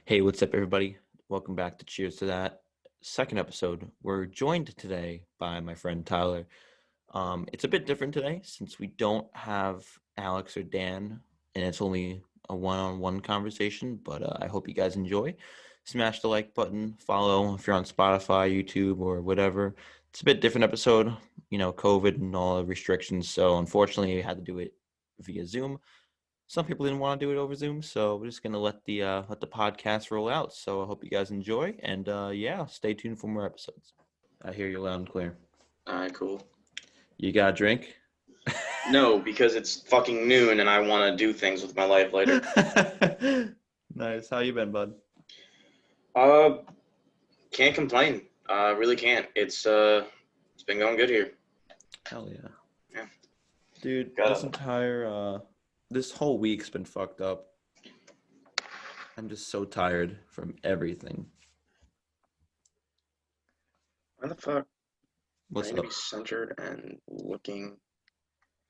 Hey, what's up, everybody? Welcome back to Cheers to That second episode. We're joined today by my friend Tyler. It's a bit different today since we don't have Alex or Dan, and it's only a one-on-one conversation. But I hope you guys enjoy. Smash the like button, follow if you're on Spotify, YouTube, or whatever. It's a bit different episode, COVID and all the restrictions. So unfortunately, we had to do it via Zoom. Some people didn't want to do it over Zoom, so we're just gonna let the podcast roll out. So I hope you guys enjoy, and stay tuned for more episodes. I hear you loud and clear. All right, cool. You got a drink? No, because it's fucking noon and I want to do things with my life later. Nice. How you been, bud? Uh, can't complain. Really can't. It's been going good here. Hell yeah. Yeah. Dude, Got this whole week's been fucked up. I'm just so tired from everything. Why the fuck? What's I need to up? be centered and looking.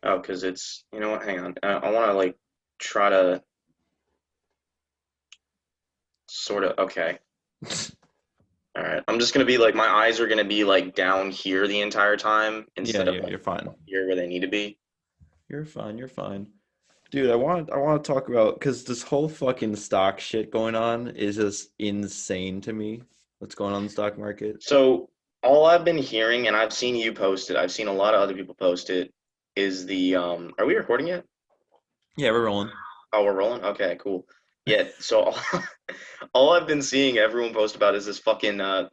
Oh, because it's, you know what? Hang on. I want to try to sort of. Okay. All right. I'm just gonna be my eyes are gonna be down here the entire time Yeah, instead of you're fine. here where they need to be. You're fine. You're fine. Dude, I want to talk about because this whole fucking stock shit going on is just insane to me. What's going on in the stock market? So all I've been hearing, and I've seen you post it, I've seen a lot of other people post it, is the are we recording yet? Yeah, we're rolling. Oh, we're rolling? Okay, cool. Yeah, so all I've been seeing everyone post about is this fucking I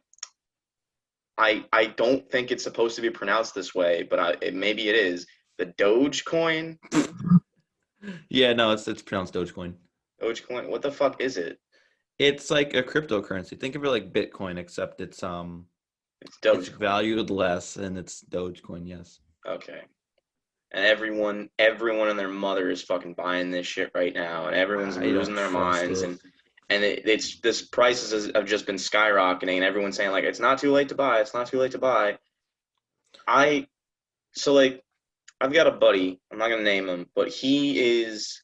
don't think it's supposed to be pronounced this way, but maybe it is. The Dogecoin? Yeah, no, it's pronounced Dogecoin. Dogecoin? What the fuck is it? It's like a cryptocurrency. Think of it like Bitcoin, except It's it's Dogecoin. valued less and it's Dogecoin, yes. Okay. And everyone and their mother is fucking buying this shit right now, and everyone's I don't losing their trust minds, it. and it's this prices have just been skyrocketing, and everyone's saying it's not too late to buy, it's not too late to buy. I so I've got a buddy, I'm not gonna name him, but he is,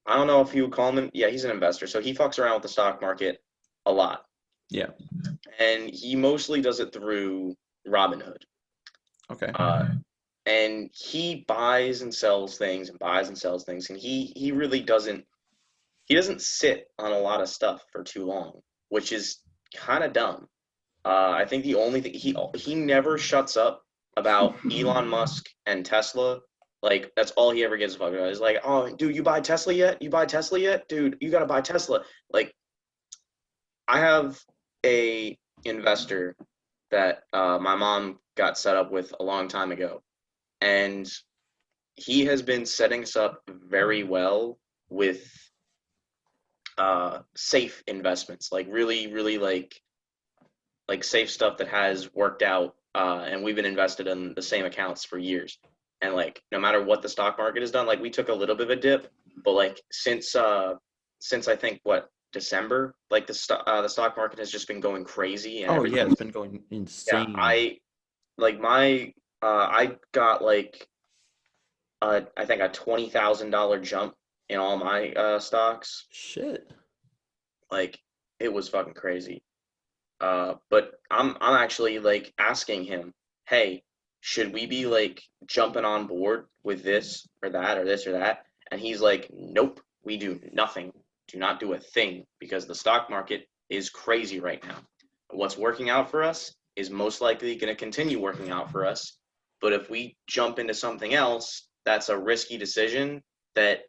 I don't know if you would call him, yeah, he's an investor, so he fucks around with the stock market a lot, Yeah. and he mostly does it through Robinhood. Okay. Uh, and he buys and sells things and buys and sells things, and he really doesn't sit on a lot of stuff for too long, which is kind of dumb. I think the only thing he never shuts up about Elon Musk and Tesla. That's all he ever gives a fuck about. Is oh, dude, you buy Tesla yet? You buy Tesla yet, dude? You gotta buy Tesla. Like, I have a investor that my mom got set up with a long time ago, and he has been setting us up very well with safe investments, really safe stuff that has worked out. And we've been invested in the same accounts for years. And no matter what the stock market has done, we took a little bit of a dip, but since I think what December, the stock market has just been going crazy and Oh yeah, everything. it's been going Yeah, insane. I got I think a $20,000 jump in all my stocks. Shit. Like, it was fucking crazy. But I'm actually asking him, hey, should we be jumping on board with this or that or this or that? And he's like, nope, we do nothing. Do not do a thing because the stock market is crazy right now. What's working out for us is most likely going to continue working out for us. But if we jump into something else, that's a risky decision that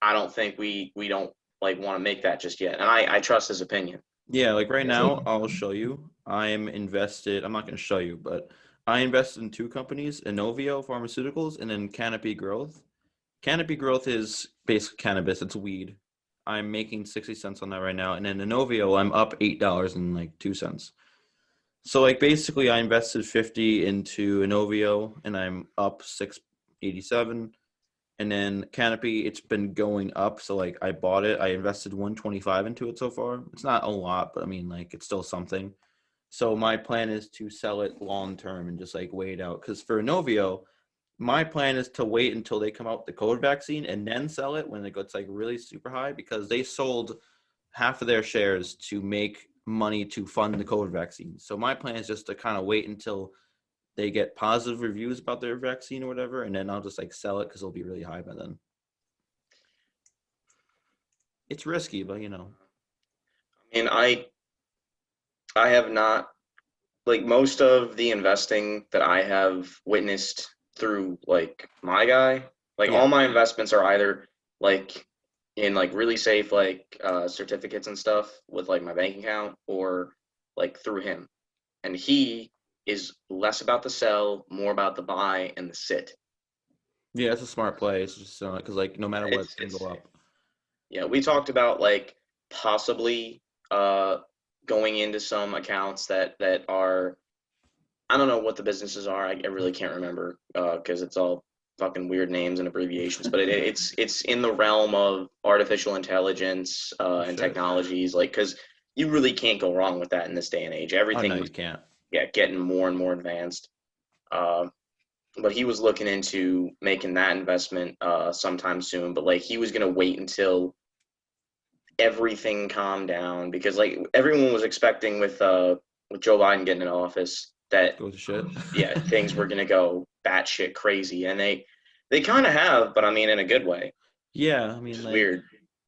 I don't think we don't want to make that just yet. And I trust his opinion. Yeah, like right now, I'll show you. I'm invested. I'm not going to show you, but I invested in two companies, Inovio Pharmaceuticals and then Canopy Growth. Canopy Growth is basically cannabis. It's weed. I'm making 60 cents on that right now. And then Inovio, I'm up $8 and 2 cents. So basically I invested 50 into Inovio and I'm up 687. And then Canopy, it's been going up. So I bought it. I invested 125 into it so far. It's not a lot, but I mean it's still something. So my plan is to sell it long term and just wait it out. Because for Inovio, my plan is to wait until they come out with the COVID vaccine and then sell it when it gets like really super high, because they sold half of their shares to make money to fund the COVID vaccine. So my plan is just to kind of wait until they get positive reviews about their vaccine or whatever, and then I'll just like sell it because it'll be really high by then. It's risky, but And I have not, like, most of the investing that I have witnessed through like my guy, like yeah, all my investments are either like in like really safe like certificates and stuff with like my bank account, or like through him. And he is less about the sell, more about the buy and the sit. yeah, it's a smart play. It's just because like no matter what, it's gonna It's go up. Yeah, we talked about like possibly going into some accounts that are, I don't know what the businesses are. I really can't remember because it's all fucking weird names and abbreviations. But it's in the realm of artificial intelligence Oh and shit! technologies, like, because you really can't go wrong with that in this day and age. Oh no, Everything you is, can't. yeah, getting more and more advanced. Uh, but he was looking into making that investment sometime soon. But like he was gonna wait until everything calmed down, because like everyone was expecting with Joe Biden getting in office that, Go to shit. yeah, things were gonna go batshit crazy, and they kind of have, but I mean in a good way, Yeah, I which mean, is like, weird.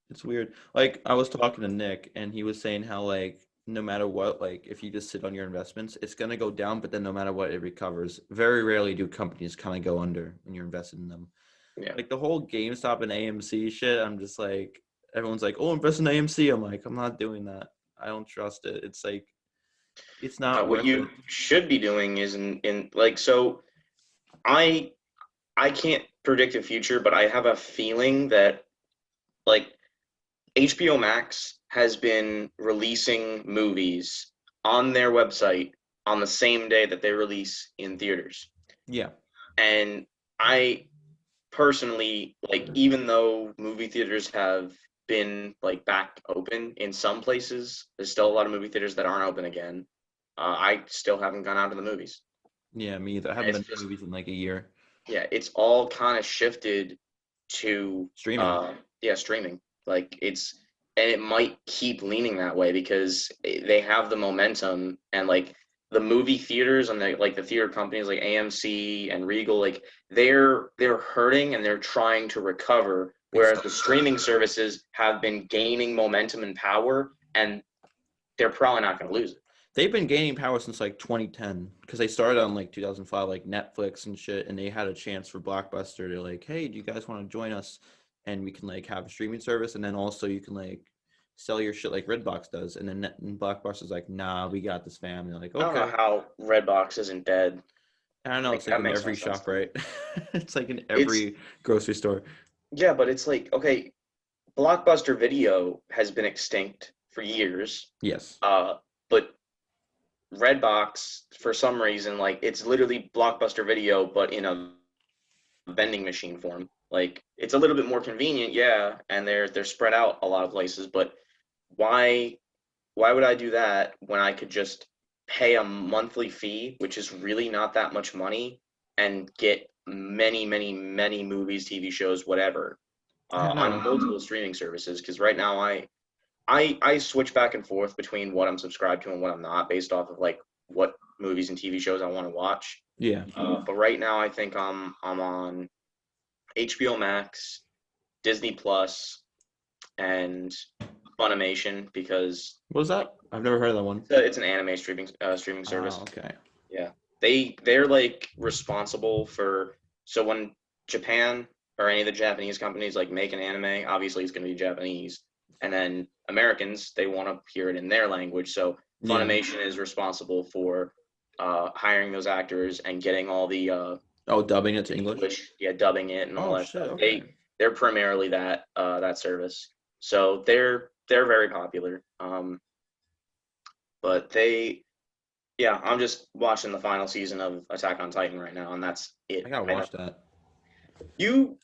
it's weird. Like, I was talking to Nick, and he was saying how, like, no matter what, like, if you just sit on your investments, it's gonna go down, but then no matter what, it recovers. Very rarely do companies kind of go under when you're invested in them. Yeah. Like the whole GameStop and AMC shit, I'm just like, everyone's like, oh, invest in AMC. I'm like, I'm not doing that. I don't trust it. It's like, it's not What worth you it. should be doing is in like, so I I can't predict the future, but I have a feeling that like HBO Max has been releasing movies on their website on the same day that they release in theaters. Yeah. And I personally, like, even though movie theaters have been like back open in some places, there's still a lot of movie theaters that aren't open again. I still haven't gone out to the movies. Yeah, me either. I haven't It's been to just, movies in like a year. yeah, it's all kind of shifted to Streaming. yeah, streaming. Like it's, and it might keep leaning that way because they have the momentum, and like the movie theaters and the theater companies like AMC and Regal, like they're hurting and they're trying to recover, whereas the Exactly. streaming services have been gaining momentum and power, and they're probably not going to lose it. They've been gaining power since like 2010 because they started on like 2005, like Netflix and shit, and they had a chance for Blockbuster to like, hey, do you guys want to join us? And we can like have a streaming service, and then also you can like sell your shit like Redbox does. And then Blockbuster's like, nah, we got this, fam. And they're like, I don't know okay. how Redbox isn't dead. I don't know. Like It's like that in makes no every sense shop, to me. right? It's like in It's every grocery store. Yeah, but it's like, okay, Blockbuster Video has been extinct for years. Yes. But Redbox, for some reason, like it's literally Blockbuster Video, but in a vending machine form. Like it's a little bit more convenient, yeah, and they're spread out a lot of places. But why why would I do that when I could just pay a monthly fee, which is really not that much money, and get many, many, many movies, TV shows, whatever, I on know. multiple streaming services? Because right now I switch back and forth between what I'm subscribed to and what I'm not, based off of like what movies and TV shows I want to watch. Yeah. But right now, I think I'm on HBO Max, Disney Plus, and Funimation, because What was that? I've never heard of that one. it's an anime streaming Oh, service. okay. Yeah, they're like responsible for, so when Japan or any of the Japanese companies like make an anime, obviously it's going to be Japanese, and then Americans, they want to hear it in their language. So Yeah. Funimation is responsible for hiring those actors and getting all Oh, dubbing it to the English. English, yeah, dubbing it and all Oh that shit. stuff. Okay. They're primarily that service, so they're very popular. But yeah, I'm just watching the final season of Attack on Titan right now, and that's I it. gotta I know watch that. you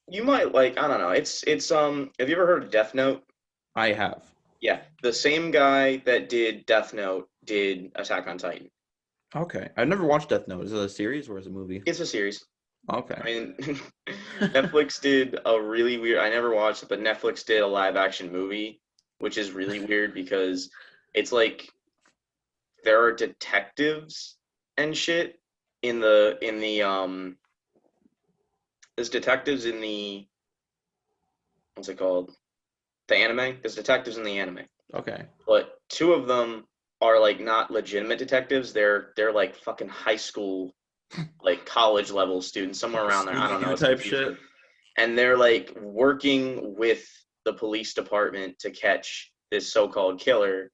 you might like, I don't know. It's have you ever heard of Death Note? I have. Yeah, the same guy that did Death Note did Attack on Titan. Okay. I've never watched Death Note. Is it a series or is it a movie? It's a series. Okay. I mean, Netflix did a really weird. I never watched it, but Netflix did a live action movie, which is really weird because it's like there are detectives and shit in the there's detectives in the what's it called? The anime. There's detectives in the anime, Okay. but two of them are like not legitimate detectives. They're like fucking high school, like college level students, somewhere Like around there. I don't know. Scooby-Doo It's type confusing. shit. And they're like working with the police department to catch this so-called killer.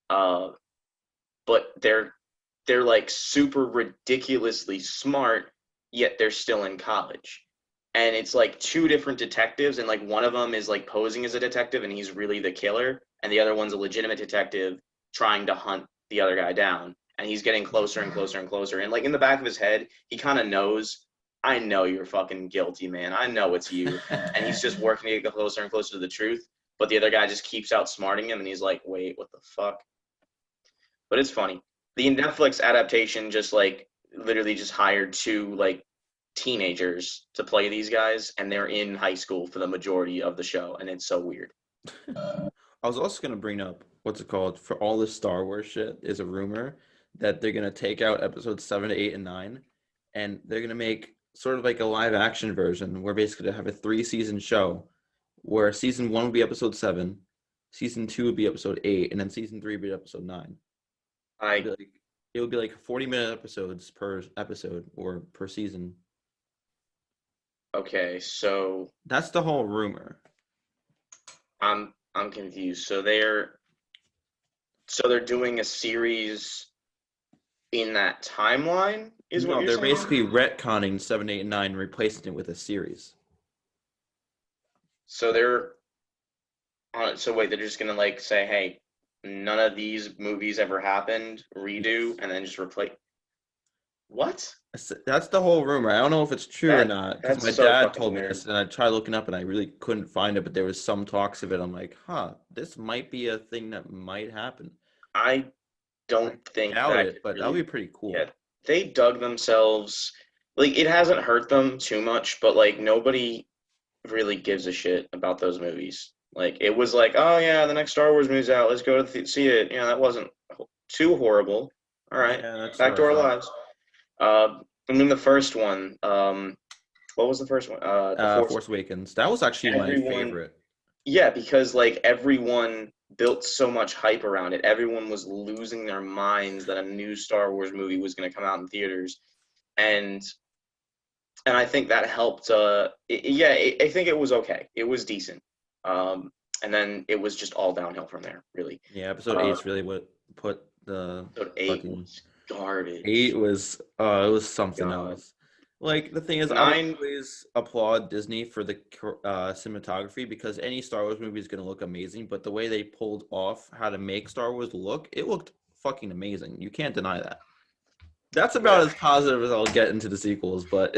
Uh, but they're like super ridiculously smart, yet they're still in college. And it's like two different detectives, and like one of them is like posing as a detective, and he's really the killer, and the other one's a legitimate detective trying to hunt the other guy down. And he's getting closer and closer and closer. And like in the back of his head, he kind of knows, I know you're fucking guilty, man. I know it's you. And he's just working to get closer and closer to the truth. But the other guy just keeps outsmarting him, and he's like, wait, what the fuck? But it's funny. The Netflix adaptation just like literally just hired two like teenagers to play these guys, and they're in high school for the majority of the show, and it's so weird. I was also gonna bring up what's it called for all this Star Wars shit is a rumor that they're gonna take out episodes 7, 8, and 9, and they're gonna make sort of like a live action version where basically they have a 3 season show where season 1 will be episode 7, season 2 will be episode 8, and then season 3 will be episode 9. It'll I be like it'll be like 40-minute episodes per episode or per season. okay, so That's the whole rumor. I'm confused. So they're doing a series in that timeline, is what No, you're they're saying? basically retconning 7, 8, and 9 and replacing it with a series. So they're so wait, they're just gonna like say, hey, none of these movies ever happened, redo, Yes. and then just replace. What? That's the whole rumor. I don't know if it's true or That not because that's my so dad fucking told me weird. this and I tried looking up and I really couldn't find it, but there was some talks of it. I'm like, huh, this might be a thing that might happen. I I don't think doubt that it, could but that would really. be pretty Yeah, cool. they dug themselves. Like it hasn't hurt them too much, but like nobody really gives a shit about those movies. Like it was like, oh yeah, the next Star Wars movie's out. Let's go to see it. That wasn't too horrible. All right, Yeah, that's back what I to our thought. lives. And then the first one. What was the first one? The Force. Force Awakens. That was actually my Everyone, favorite. yeah, because like everyone built so much hype around it. Everyone was losing their minds that a new Star Wars movie was going to come out in theaters, and I think that helped. Yeah, I think it was okay. It was decent. Um, and then it was just all downhill from there, really. Yeah, episode Uh, eight's really what put the Episode 8 fucking was garbage. 8 was it was something God. else. Like the thing is, I will 9, always applaud Disney for the cinematography because any Star Wars movie is going to look amazing, but the way they pulled off how to make Star Wars look, it looked fucking amazing. You can't deny that. That's about yeah. as positive as I'll get into the sequels, but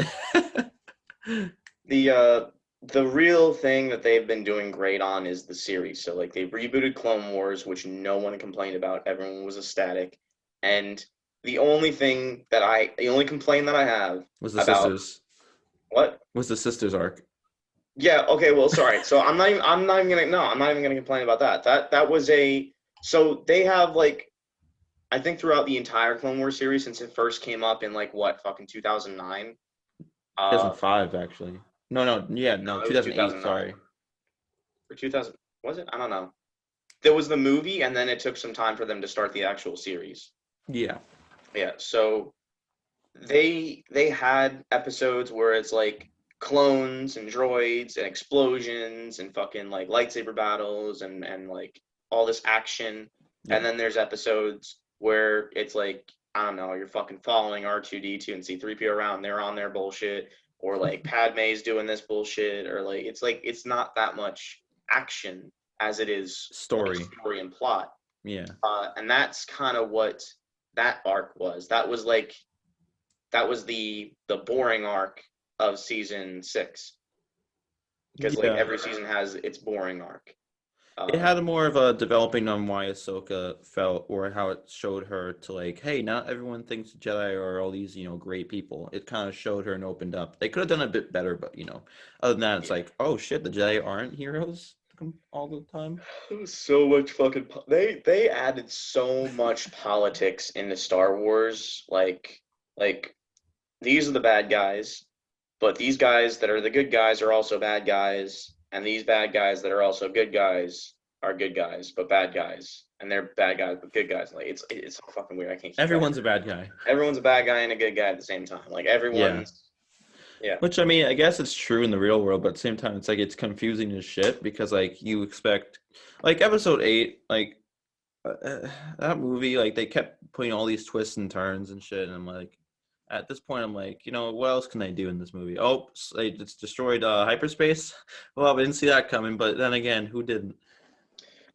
The real thing that they've been doing great on is the series. So like they rebooted Clone Wars, which no one complained about. Everyone was ecstatic. And the only complaint that I have was the about sisters what? was the sisters arc. Yeah, okay, well, sorry. So I'm not even gonna complain about that. That was so they have like I think throughout the entire Clone Wars series since it first came up in like what fucking 2009. 2005 actually. No, yeah, no, No, it was 2008, 2009 sorry. or 2000. Was it? I don't know. There was the movie, and then it took some time for them to start the actual series. Yeah. Yeah, so they had episodes where it's like clones and droids and explosions and fucking like lightsaber battles and like all this action. And Yeah. then there's episodes where it's like I don't know, you're fucking following R2D2 and C3PO around, they're on their bullshit, or like Padme's doing this bullshit, or like it's not that much action as it is like Story. story and plot. Yeah. And that's kind of what that arc was. That was the boring arc of season 6 because like Yeah. every season has its boring arc. It had more of a developing on why Ahsoka felt, or how it showed her to like, hey, not everyone thinks Jedi are all these, great people. It kind of showed her and opened up. They could have done a bit better, but other than that, it's Yeah. like, oh shit, the Jedi aren't heroes all the time. So much fucking they added so much politics into Star Wars. Like these are the bad guys, but these guys that are the good guys are also bad guys, and these bad guys that are also good guys are good guys but bad guys, and they're bad guys but good guys. Like it's so fucking weird. I can't keep track. Everyone's a bad guy. Everyone's a bad guy and a good guy at the same time. Like Yeah. everyone's yeah. Which I mean, I guess it's true in the real world, but at the same time, it's like it's confusing as shit because like you expect, like episode 8, like that movie, like they kept putting all these twists and turns and shit, and I'm like, at this point, I'm like, what else can I do in this movie? Oh, it's destroyed hyperspace. Well, I didn't see that coming, but then again, who didn't?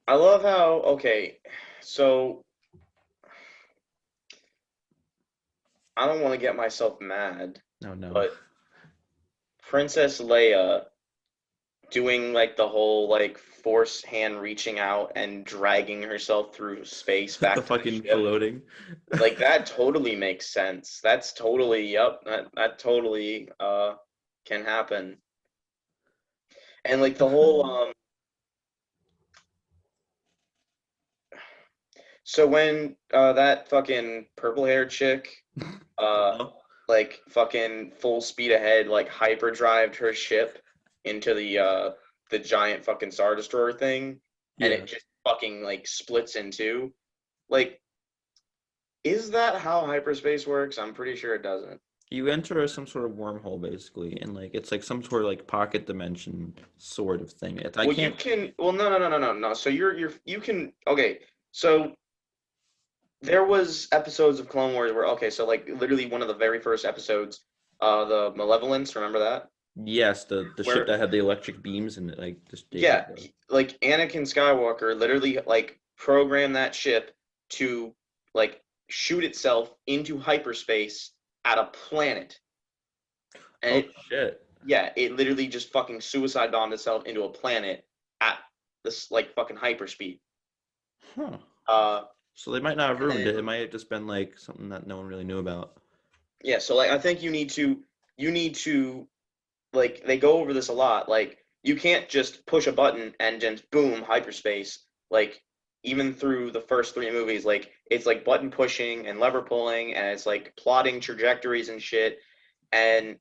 I love how okay, so I don't want to get myself mad, No, no. but Princess Leia doing like the whole like force hand reaching out and dragging herself through space The back to the fucking ship. floating. Like that totally makes sense. That's totally yep, that totally can happen. And like the whole so when that fucking purple haired chick uh Uh-huh. like fucking full speed ahead like hyperdrived her ship into the giant fucking Star Destroyer thing and Yeah. it just fucking like splits in two. Like, is that how hyperspace works? I'm pretty sure it doesn't. You enter some sort of wormhole basically, and like it's like some sort of like pocket dimension sort of thing. I Well, you can't. can. Well, no. So you can. Okay, so there was episodes of Clone Wars where okay, so like literally one of the very first episodes, the Malevolence. Remember that? Yes, the ship Where that had the electric beams and it, like just they could yeah, like Anakin Skywalker literally like programmed that ship to like shoot itself into hyperspace at a planet, and Oh it shit. yeah, it literally just fucking suicide bombed itself into a planet at this like fucking hyperspeed. Huh. Uh, So they might not have and ruined it. then It might have just been like something that no one really knew about. yeah, so like I think you need to like they go over this a lot. Like you can't just push a button and just boom hyperspace. Like even through the first three movies, like it's like button pushing and lever pulling, and it's like plotting trajectories and shit. And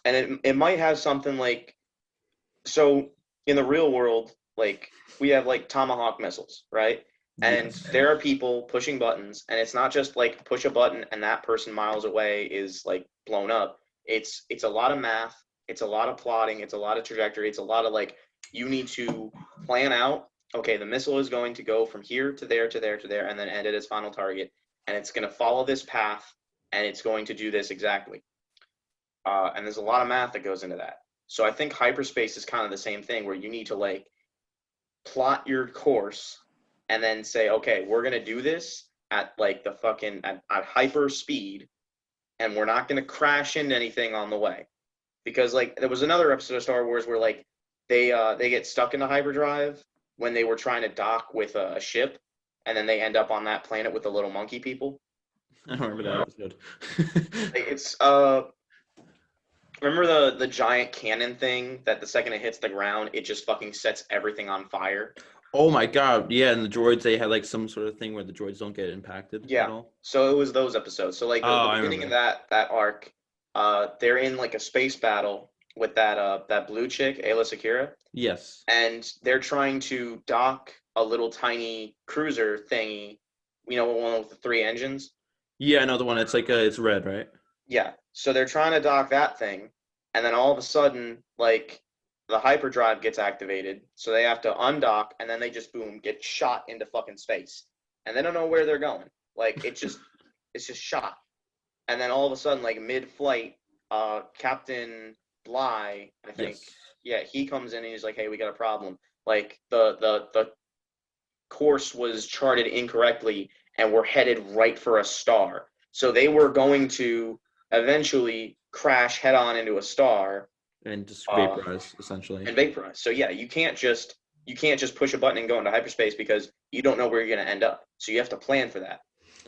it might have something like so in the real world, like we have like Tomahawk missiles, right? And Yes. there are people pushing buttons, and it's not just like push a button and that person miles away is like blown up. It's a lot of math, it's a lot of plotting, it's a lot of trajectory, it's a lot of like you need to plan out. Okay, the missile is going to go from here to there to there to there, and then end at its final target, and it's going to follow this path, and it's going to do this exactly. And there's a lot of math that goes into that. So I think hyperspace is kind of the same thing where you need to like plot your course and then say, okay, we're gonna do this at like the fucking at hyper speed, and we're not gonna crash into anything on the way. Because like there was another episode of Star Wars where like they get stuck in the hyperdrive when they were trying to dock with a ship, and then they end up on that planet with the little monkey people. I don't remember that episode. Like, it's remember the giant cannon thing that the second it hits the ground, it just fucking sets everything on fire? Oh my god, yeah, and the droids they had like some sort of thing where the droids don't get impacted at Yeah. all. So it was those episodes. So like Oh, the I beginning of remember. that arc, they're in like a space battle with that blue chick, Ayla Secura, Yes. and they're trying to dock a little tiny cruiser thingy, one with the three engines. Yeah, another one. It's like it's red, right? Yeah. So they're trying to dock that thing, and then all of a sudden, like the hyperdrive gets activated, so they have to undock, and then they just boom get shot into fucking space, and they don't know where they're going. Like it's just shot, and then all of a sudden, like mid-flight, Captain Bly, I think, Yes. yeah, he comes in and he's like, "Hey, we got a problem. Like the course was charted incorrectly, and we're headed right for a star. So they were going to eventually crash head on into a star And just uh, vaporize essentially. and vaporize. So yeah, you can't just you can't just push a button and go into hyperspace because you don't know where you're going to end up. So you have to plan for that.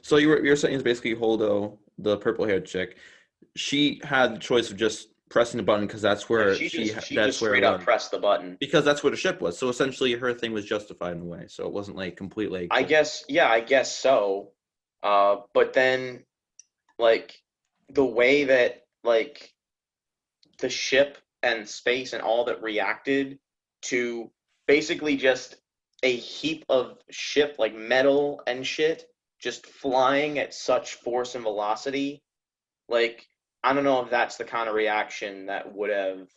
So you're saying is basically Holdo, the purple haired chick, she had the choice of just pressing the button because that's Yeah, where she that's just where straight up like pressed the button. because that's where the ship was. So essentially her thing was justified in a way. So it wasn't like completely like I guess so. But then like the way that like the ship and space and all that reacted to basically just a heap of ship like metal and shit just flying at such force and velocity. Like I don't know if that's the kind of reaction that would have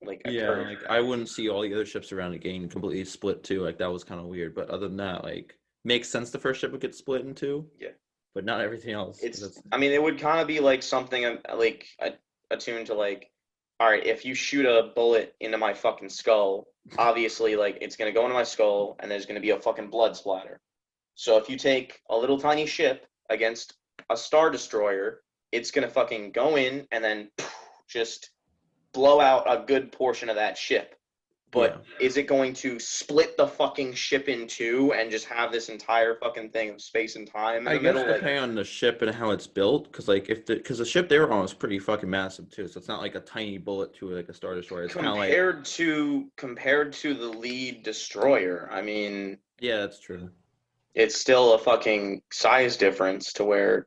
like yeah, occurred. like I wouldn't see all the other ships around it getting completely split too. Like that was kind of weird. But other than that, like makes sense the first ship would get split in two, Yeah, but not everything else. Because it's. that's I mean, it would kind of be like something like attuned to like, all right, if you shoot a bullet into my fucking skull, obviously like it's gonna go into my skull and there's gonna be a fucking blood splatter. So if you take a little tiny ship against a star destroyer, it's gonna fucking go in and then just blow out a good portion of that ship. yeah. But is it going to split the fucking ship in two and just have this entire fucking thing of space and time in I the guess middle? Like depending on the ship and how it's built, because like if the ship they were on was pretty fucking massive too, so it's not like a tiny bullet to like a star destroyer. It's kind of like compared to the lead destroyer, I mean, yeah, that's true. it's still a fucking size difference to where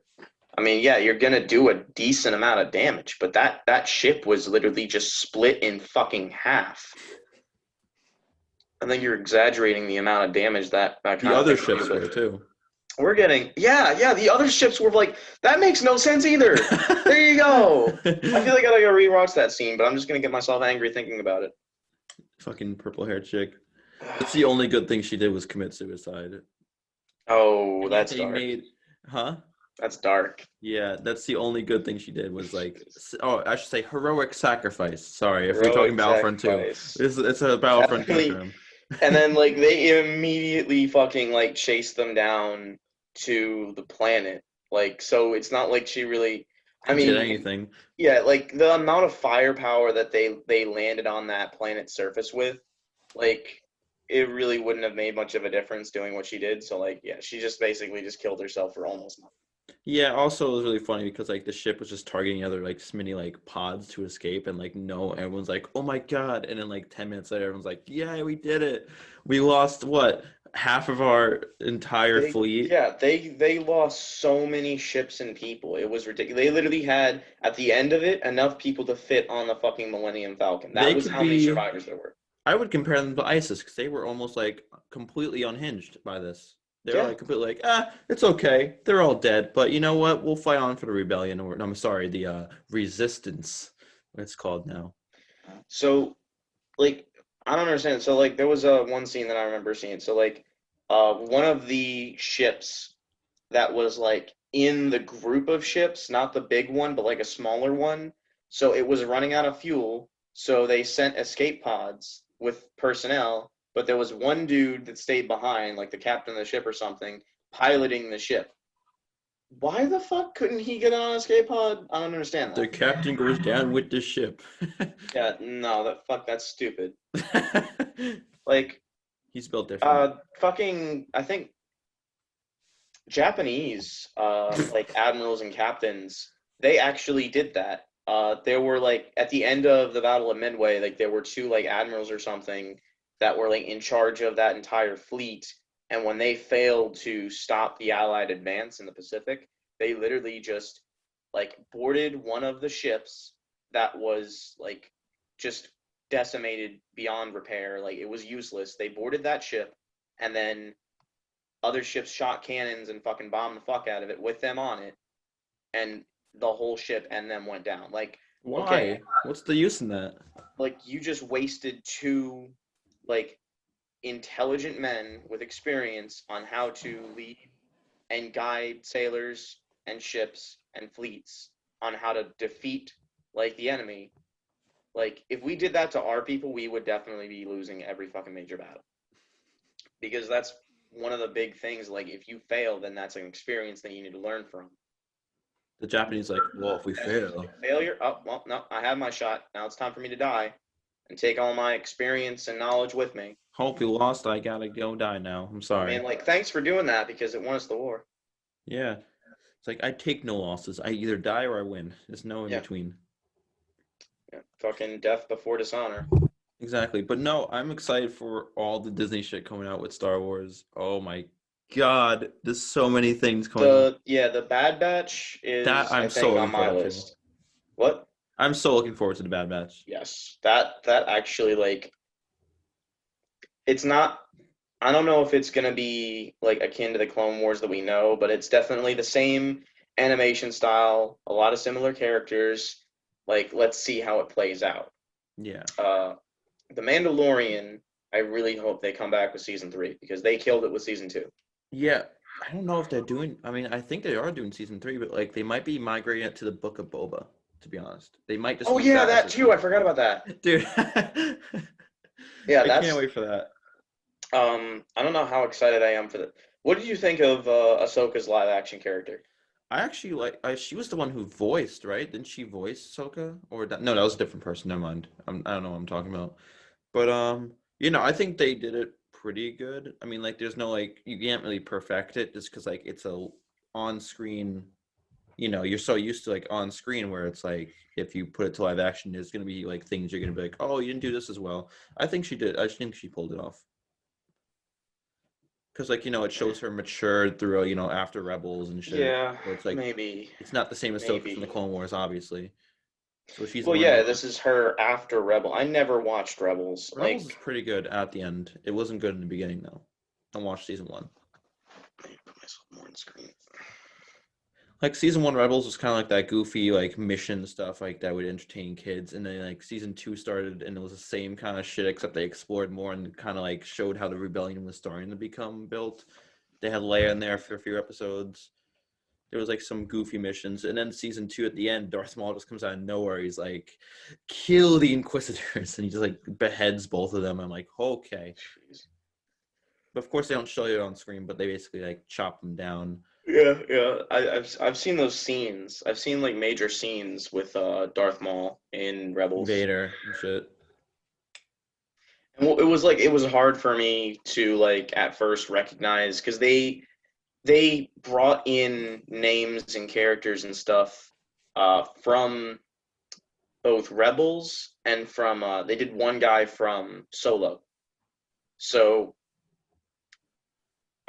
I mean, yeah, you're gonna do a decent amount of damage, but that ship was literally just split in fucking half. I think you're exaggerating the amount of damage that The kind of other thing would do, ships were but too. we're getting yeah. The other ships were like that makes no sense either. There you go. I feel like I gotta go rewatch that scene, but I'm just gonna get myself angry thinking about it. Fucking purple haired chick. That's the only good thing she did was commit suicide. Oh, And yet that's they dark. made, huh? That's dark. Yeah, that's the only good thing she did was like, oh, I should say heroic sacrifice. Sorry, if we're talking Heroic Battlefront 2. sacrifice. It's a Battlefront 2 Definitely. term. And then like they immediately fucking like chase them down to the planet. Like so it's not like she really I Did mean, anything. yeah, like the amount of firepower that they landed on that planet's surface with, like it really wouldn't have made much of a difference doing what she did. So like yeah, she just basically just killed herself for almost nothing. Yeah, also it was really funny because like the ship was just targeting other like mini like pods to escape and like no, everyone's like, oh my God. And then like 10 minutes later, everyone's like, yeah, we did it. We lost what? Half of our entire fleet. They lost so many ships and people. It was ridiculous. They literally had at the end of it enough people to fit on the fucking Millennium Falcon. That They was could how many be survivors there were. I would compare them to ISIS because they were almost like completely unhinged by this. They were Yeah. like completely like, it's okay. They're all dead, but you know what? We'll fight on for the rebellion, or no, I'm sorry, the resistance. What it's called now. So like I don't understand. So like there was a one scene that I remember seeing. So like one of the ships that was like in the group of ships, not the big one, but like a smaller one. So it was running out of fuel. So they sent escape pods with personnel, but there was one dude that stayed behind, like the captain of the ship or something, piloting the ship. Why the fuck couldn't he get on an escape pod? I don't understand The that. captain goes down with the ship. Yeah, no, that's stupid. Like, He's built different. fucking, I think Japanese like admirals and captains, they actually did that. There were like at the end of the Battle of Midway, like there were two like admirals or something that were like in charge of that entire fleet, and when they failed to stop the Allied advance in the Pacific, they literally just like boarded one of the ships that was like just decimated beyond repair, like it was useless. They boarded that ship and then other ships shot cannons and fucking bombed the fuck out of it with them on it, and the whole ship and them went down. Like, okay, Why? What's the use in that? like you just wasted two like intelligent men with experience on how to lead and guide sailors and ships and fleets on how to defeat like the enemy. Like, if we did that to our people, we would definitely be losing every fucking major battle because that's one of the big things. Like, if you fail, then that's an experience that you need to learn from. The Japanese like, well, if we fail, Failure. Oh well, no, I have my shot. Now it's time for me to die. and take all my experience and knowledge with me. Hope you lost. I gotta go die now. I'm I sorry. mean, like, thanks for doing that because it won us the war. Yeah. It's like I take no losses. I either die or I win. There's no in Yeah, between. yeah. Fucking death before dishonor. Exactly. But no, I'm excited for all the Disney shit coming out with Star Wars. Oh my God. There's so many things coming out. The Bad Batch That is, I I'm so think, on looking my forward to. list. What? I'm so looking forward to the Bad Batch. Yes, that actually, like, it's not. I don't know if it's gonna be like akin to the Clone Wars that we know, but it's definitely the same animation style, a lot of similar characters. Like, let's see how it plays out. Yeah. Uh, the Mandalorian, I really hope they come back with season 3 because they killed it with season 2. Yeah. I don't know if they're doing, I mean, I think they are doing season three, but like they might be migrating it to the Book of Boba, to be honest. They might just Oh use yeah, that as that a too. I season. forgot about that. Dude, Yeah, I can't that's. wait for that. I don't know how excited I am for that. What did you think of Ahsoka's live action character? I actually like. She was the one who voiced, right? Didn't she voice Ahsoka? Or no, that was a different person. Never mind. I don't know what I'm talking about. But I think they did it pretty good. I mean, like, there's no like you can't really perfect it just because like it's a on-screen. You're so used to like on screen where it's like if you put it to live action, there's gonna be like things you're gonna be like, oh, you didn't do this as well. I think she did. I think she pulled it off. Because like it shows her matured through after Rebels and shit. Yeah, So it's like maybe, it's not the same as Ahsoka from the maybe. Clone Wars, obviously. So she's Well, learned a yeah, lot. this is her after Rebel. I never watched Rebels. Rebels is Like, pretty good at the end. It wasn't good in the beginning though. Don't watch season one. let me put myself more on screen. Like season one Rebels was kind of like that goofy like mission stuff like that would entertain kids, and then like season two started and it was the same kind of shit except they explored more and kind of like showed how the rebellion was starting to become built. They had Leia in there for a few episodes. There was like some goofy missions, and then season two at the end, Darth Maul just comes out of nowhere. He's like, "Kill the Inquisitors," and he just like beheads both of them. I'm like, okay. Jeez. But of course, they don't show you it on screen, but they basically like chop them down. Yeah, yeah. I've seen those scenes. I've seen like major scenes with Darth Maul in Rebels. Vader and shit. And it was like it was hard for me to like at first recognize because they brought in names and characters and stuff from both Rebels and from they did one guy from Solo. So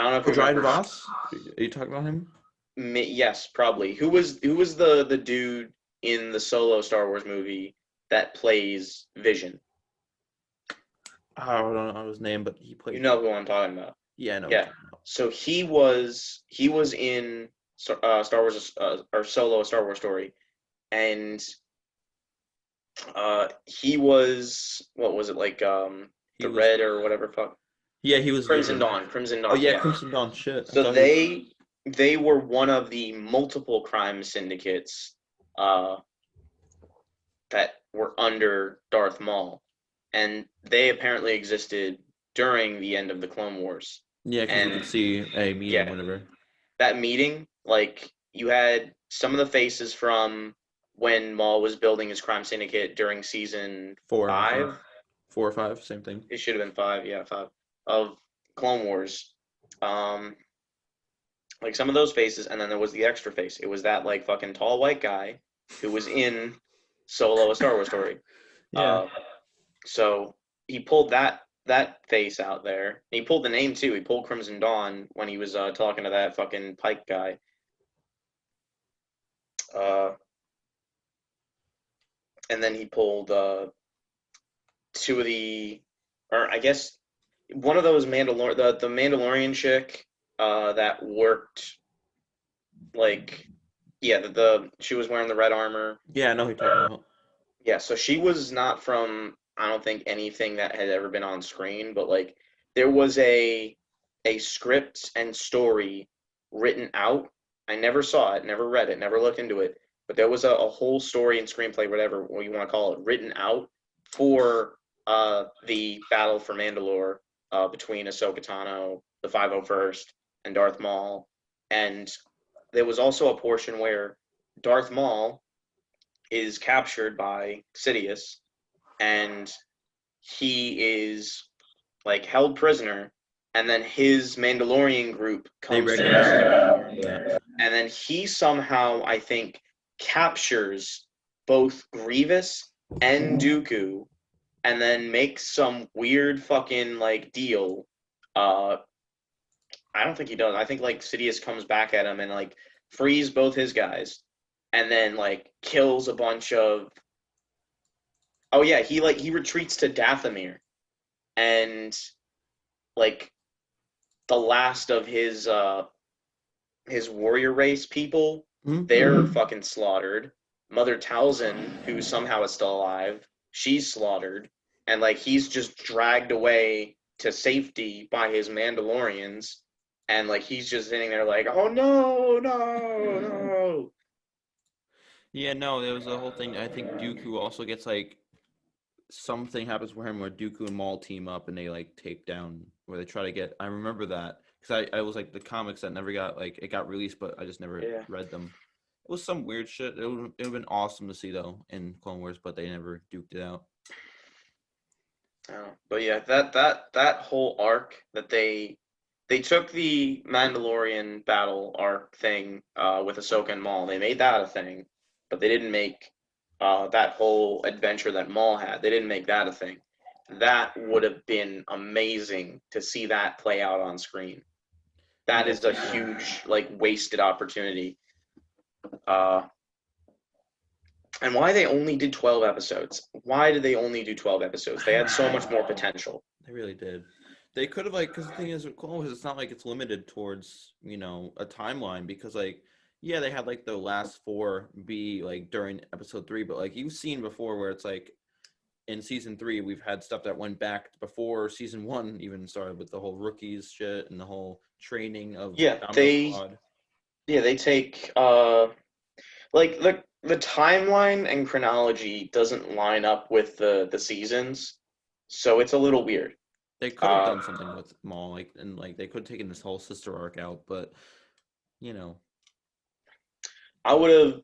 I don't know if Oh, you Dryden remember. Voss? Are you talking about him? Yes, probably. Who was the dude in the Solo Star Wars movie that plays Vision? I don't know his name, but he You played. know who I'm talking about. Yeah, I know what you're Yeah. talking about. So he was in Star Wars or Solo: A Star Wars Story, and he was what was it like He the was. Red or whatever fuck Yeah, he was Crimson Vision. Dawn, Crimson Oh Dawn. yeah, Yeah. Crimson Dawn. Shit, I So thought he was. they were one of the multiple crime syndicates uh, that were under Darth Maul, and they apparently existed during the end of the Clone Wars. Yeah, because you And could see a meeting, yeah, whatever. that meeting, like you had some of the faces from when Maul was building his crime syndicate during season Four, I think. 5. 4 or 5, same thing. It should have been 5, yeah, 5 of Clone Wars. Um, like some of those faces, and then there was the extra face. It was that like fucking tall white guy who was in Solo: A Star Wars Story. Yeah. Uh, so he pulled that face out there. He pulled the name too. He pulled Crimson Dawn when he was talking to that fucking Pike guy. Uh, and then he pulled two of the, or I guess one of those the Mandalorian chick that worked like yeah she was wearing the red armor. Yeah, I know who you're talking about. Yeah, so she was not from I don't think anything that had ever been on screen, but like there was a script and story written out. I never saw it, never read it, never looked into it, but there was a whole story and screenplay, whatever what you want to call it, written out for the battle for Mandalore between Ahsoka Tano, the 501st, and Darth Maul. And there was also a portion where Darth Maul is captured by Sidious, and he is like held prisoner, and then his Mandalorian group They comes to recognize rescue him, that. and then he somehow, I think, captures both Grievous and Dooku, and then makes some weird fucking like deal. I don't think he does. I think like Sidious comes back at him and like frees both his guys, and then like kills a bunch of. Oh yeah, he retreats to Dathomir, and like the last of his warrior race people, they're fucking slaughtered. Mother Talzin, who somehow is still alive, she's slaughtered, and like he's just dragged away to safety by his Mandalorians, and like he's just sitting there like, oh no, no, no. Yeah, no, there was a whole thing. I think Dooku also gets like something happens with him where Dooku and Maul team up and they like take down where they try to get. I remember that because I was like the comics that never got like it got released, but I just never Yeah. read them. It was some weird shit. It would have been awesome to see though in Clone Wars, but they never duked it out. Oh, but yeah, that whole arc that they took the Mandalorian battle arc thing with Ahsoka and Maul. They made that a thing, but they didn't make that whole adventure that Maul had. They didn't make that a thing. That would have been amazing to see that play out on screen. That Yeah, is a for sure. huge like wasted opportunity. Uh, and why they only did 12 episodes? Why did they only do 12 episodes? They I had don't so know. much more potential. They really did. They could have like because the thing is with Clone Wars, it's not like it's limited towards a timeline because like yeah they had like the last four be like during episode three, but like you've seen before where it's like in season three we've had stuff that went back before season one even started with the whole rookies shit and the whole training of Yeah, Domino they Squad. yeah, they take like the timeline and chronology doesn't line up with the seasons, so it's a little weird. They could have Uh, done something with Maul like and like they could have taken this whole sister arc out, but you know I would have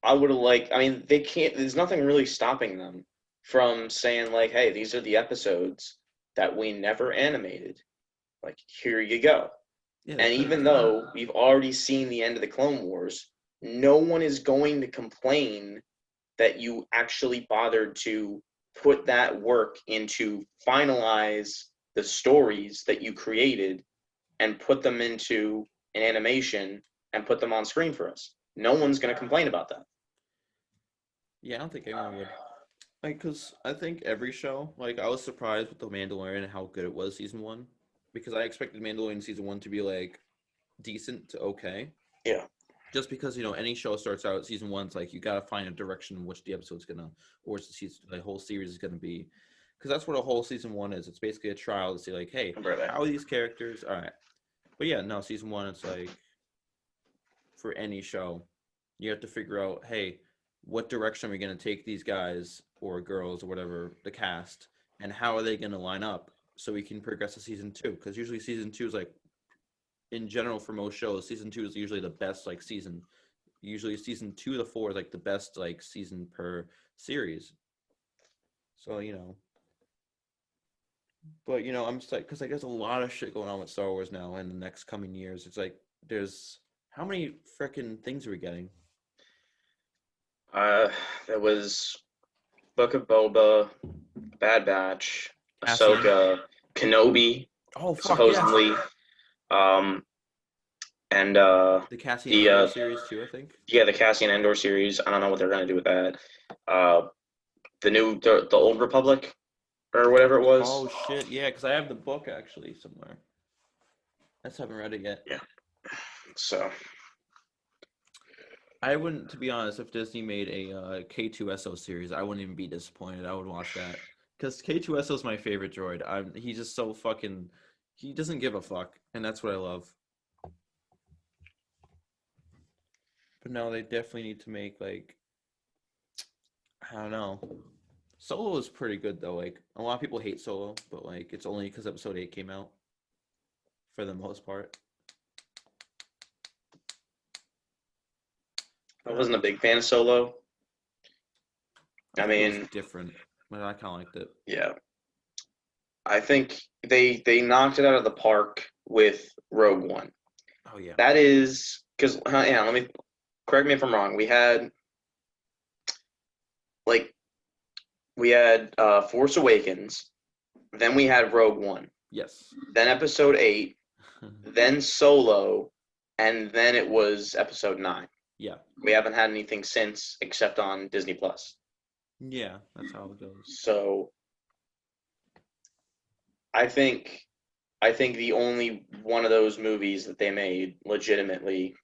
I would have like I mean they can't. There's nothing really stopping them from saying like, hey, these are the episodes that we never animated. Like here you go. yeah they And could have even done that. though we've already seen the end of the Clone Wars, no one is going to complain that you actually bothered to put that work into finalize the stories that you created and put them into an animation and put them on screen for us. No one's going to complain about that. Yeah, I don't think anyone would. Like, cause I think every show, like, I was surprised with the Mandalorian and how good it was season one, because I expected Mandalorian season one to be like decent to okay. Yeah. Just because any show starts out season one, it's like you gotta find a direction in which the episode's gonna, or the season, the whole series is gonna be, because that's what a whole season one is. It's basically a trial to see like, hey, I'm right back. how are these characters? All right, but yeah, no, season one, it's like for any show, you have to figure out, hey, what direction are we going to take these guys or girls or whatever, the cast, and how are they going to line up so we can progress to season two? Because usually season two is like, in general, for most shows, season two is usually the best like season. Usually season two to four is like the best like season per series. So but I'm just like, because like there's a lot of shit going on with Star Wars now in the next coming years. It's like there's how many freaking things are we getting? Uh, there was Book of Boba, Bad Batch, Cassian. Ahsoka, Kenobi, Oh fuck yes. supposedly, um, and The Cassian the Andor series too, I think. yeah, the Cassian Andor series. I don't know what they're gonna do with that. Uh, the Old Republic or whatever it was. Oh shit, yeah, because I have the book actually somewhere. I just haven't read it yet. Yeah. So I wouldn't, to be honest, if Disney made a K2SO series, I wouldn't even be disappointed. I would watch that because K2SO is my favorite droid. He's just so fucking. He doesn't give a fuck, and that's what I love. But no, they definitely need to make like I don't know. Solo is pretty good though. Like a lot of people hate Solo, but like it's only because Episode 8 came out for the most part. I I don't wasn't a know. big fan of Solo. I I think it was mean, different, but I kind of liked it. yeah. I think they knocked it out of the park with Rogue One. Oh yeah. That is because yeah. Let me correct me if I'm wrong. Like we had Force Awakens, then we had Rogue One, Yes. then Episode 8, then Solo, and then it was Episode 9. Yeah. We haven't had anything since except on Disney Plus. Yeah, that's how it goes. So I think I think the only one of those movies that they made legitimately,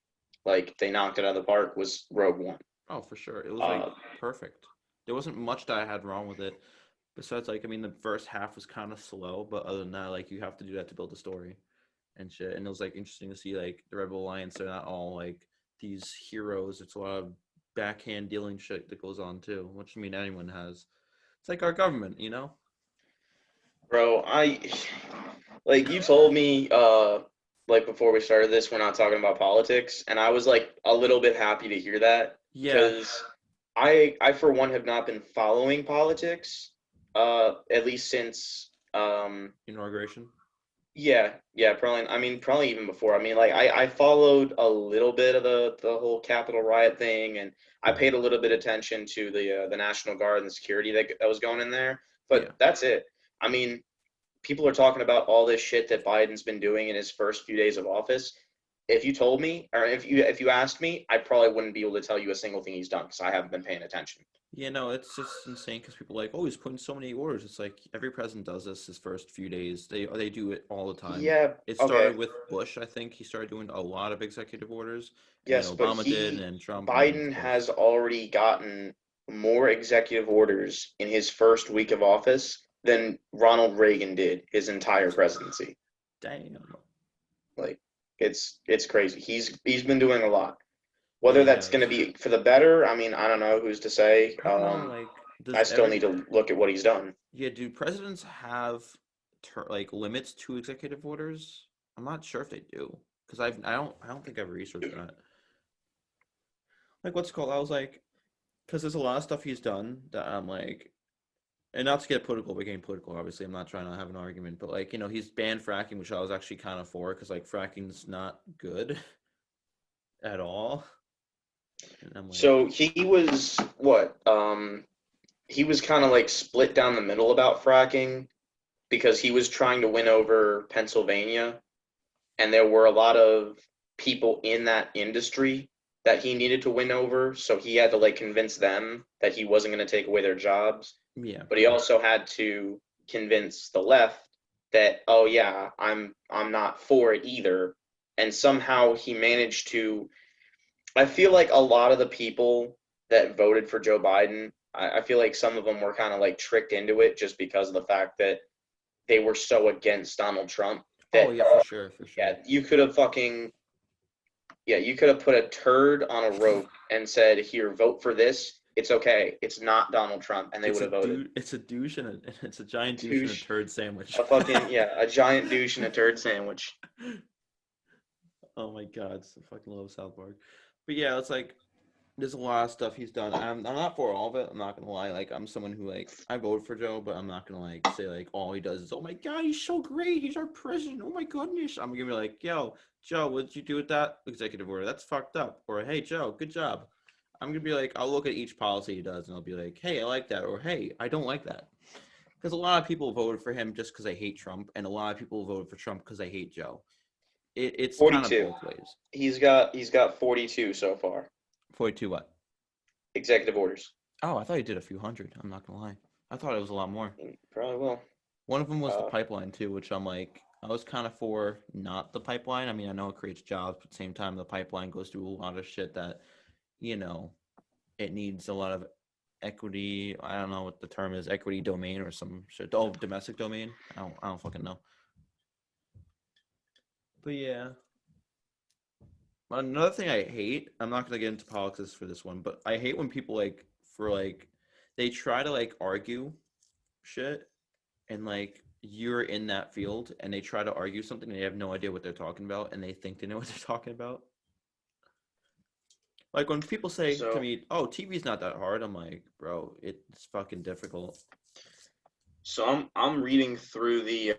like they knocked it out of the park, was Rogue One. Oh, for sure. It was like Uh, perfect. There wasn't much that I had wrong with it. Besides, like, I mean, the first half was kind of slow, but other than that, like, you have to do that to build a story and shit. And it was like interesting to see like the Rebel Alliance. They're not all like these heroes. It's a lot of backhand dealing shit that goes on too, which I mean anyone has. It's like our government, you know? bro, I like you told me like before we started this, we're not talking about politics, and I was like a little bit happy to hear that Yeah, because I for one have not been following politics at least since inauguration. yeah, probably. I mean, probably even before. I mean, like I followed a little bit of the whole Capitol riot thing, and I paid a little bit of attention to the National Guard and the security that was going in there. Yeah. But that's it. I mean, people are talking about all this shit that Biden's been doing in his first few days of office. If you told me, or if you asked me, I probably wouldn't be able to tell you a single thing he's done because I haven't been paying attention. Yeah, no, it's just insane because people are like, oh, he's putting so many orders. It's like every president does this his first few days. They do it all the time. Yeah. It Okay. started with Bush, I think. He started doing a lot of executive orders, and then Yes, but Obama did, and Trump, and then of Biden course, has already gotten more executive orders in his first week of office than Ronald Reagan did his entire presidency. damn. Like it's crazy. He's been doing a lot. Yeah, Whether he that's going to has. be for the better, I mean, I don't know who's to say. I don't know, like, I does still every need to look at what he's done. yeah, do presidents have like limits to executive orders? I'm not sure if they do because I don't think I've researched that. Like, what's it called? I was like, because there's a lot of stuff he's done that I'm like, and not to get political, but getting political, obviously, I'm not trying to have an argument, but like, he's banned fracking, which I was actually kind of for because like fracking's not good at all. And I'm like, So he was what? He was kind of like split down the middle about fracking because he was trying to win over Pennsylvania, and there were a lot of people in that industry that he needed to win over, so he had to like convince them that he wasn't going to take away their jobs, yeah, but he also had to convince the left that, oh yeah, I'm not for it either. And somehow he managed to, I feel like a lot of the people that voted for Joe Biden, I feel like some of them were kind of like tricked into it just because of the fact that they were so against Donald Trump oh that yeah, for sure, for yeah, sure. you could have put a turd on a rope and said, "Here, vote for this. It's okay. It's not Donald Trump," and they would have voted. It's a douche and it's a giant douche and a Douche, turd sandwich. a fucking yeah, a giant douche and a turd sandwich. Oh my god, I fucking love South Park. But yeah, it's like there's a lot of stuff he's done. I'm not for all of it. I'm not gonna lie. Like I'm someone who like I voted for Joe, but I'm not gonna like say like all he does is oh my god he's so great. He's our president. Oh my goodness. I'm gonna be like yo Joe, what did you do with that executive order? That's fucked up. Or hey Joe, good job. I'm gonna be like I'll look at each policy he does and I'll be like hey I like that or hey I don't like that. Because a lot of people voted for him just because they hate Trump, and a lot of people voted for Trump because they hate Joe. It's kind of 42. both ways. He's got 42 so far 42 what? executive orders. Oh, I thought he did a few hundred. I'm not gonna lie. I thought it was a lot more. Probably will. One of them was the Uh, pipeline too, which I'm like, I was kind of for not the pipeline. I mean, I know it creates jobs, but at the same time, the pipeline goes through a lot of shit that, you know, it needs a lot of equity. I don't know what the term is, equity domain or some shit. Oh, domestic domain. I don't fucking know. But yeah, another thing I hate. I'm not gonna get into politics for this one, but I hate when people like for like they try to like argue shit and like you're in that field and they try to argue something and they have no idea what they're talking about and they think they know what they're talking about. Like when people say to so me, "Oh, TV's not that hard," I'm like, "Bro, it's fucking difficult." So I'm reading through the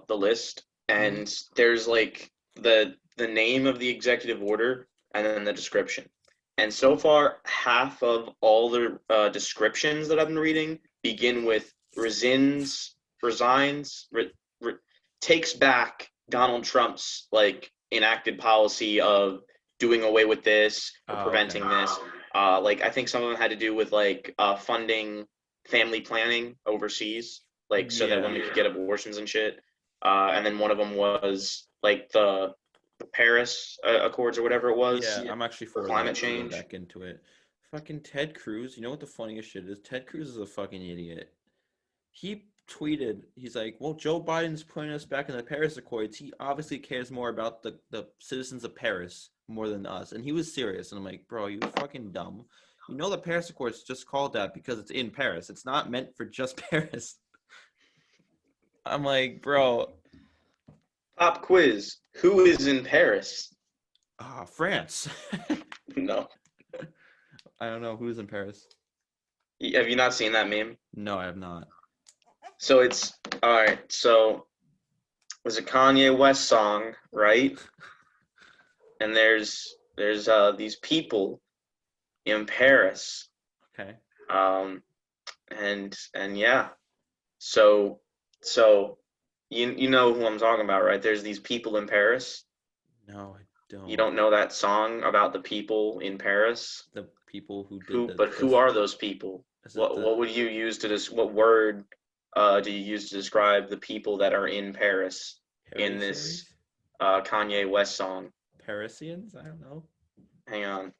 list, Hmm. and there's like the name of the executive order and then the description. And so far, half of all the descriptions that I've been reading begin with resigns, re, takes back Donald Trump's like enacted policy of doing away with this or Oh, okay. preventing this. Like I think some of them had to do with like funding family planning overseas, like so that Yeah. women could get abortions and shit. And then one of them was like the Paris Accords or whatever it was Yeah, I'm actually for for climate that too. change. Back into it. Fucking Ted Cruz. You know what the funniest shit is? Ted Cruz is a fucking idiot. He tweeted, he's like, well, Joe Biden's putting us back in the Paris Accords. He obviously cares more about the citizens of Paris more than us. And he was serious. And I'm like, bro, you fucking dumb. You know the Paris Accords just called that because it's in Paris. It's not meant for just Paris. I'm like, bro, Pop quiz: Who is in Paris? France. No, I don't know who's in Paris. have you not seen that meme? No, I have not. So it's all right. So there's a Kanye West song, right? And there's these people in Paris, Okay. um, and yeah. So so you know who I'm talking about, right? There's these people in Paris. No, I You don't. don't know that song about the people in Paris? The people who did Who? the But who is are those people? it the What would you use to what word do you use to describe the people that are in Paris in this Parisians? Kanye West song? Parisians? I don't know. Hang on,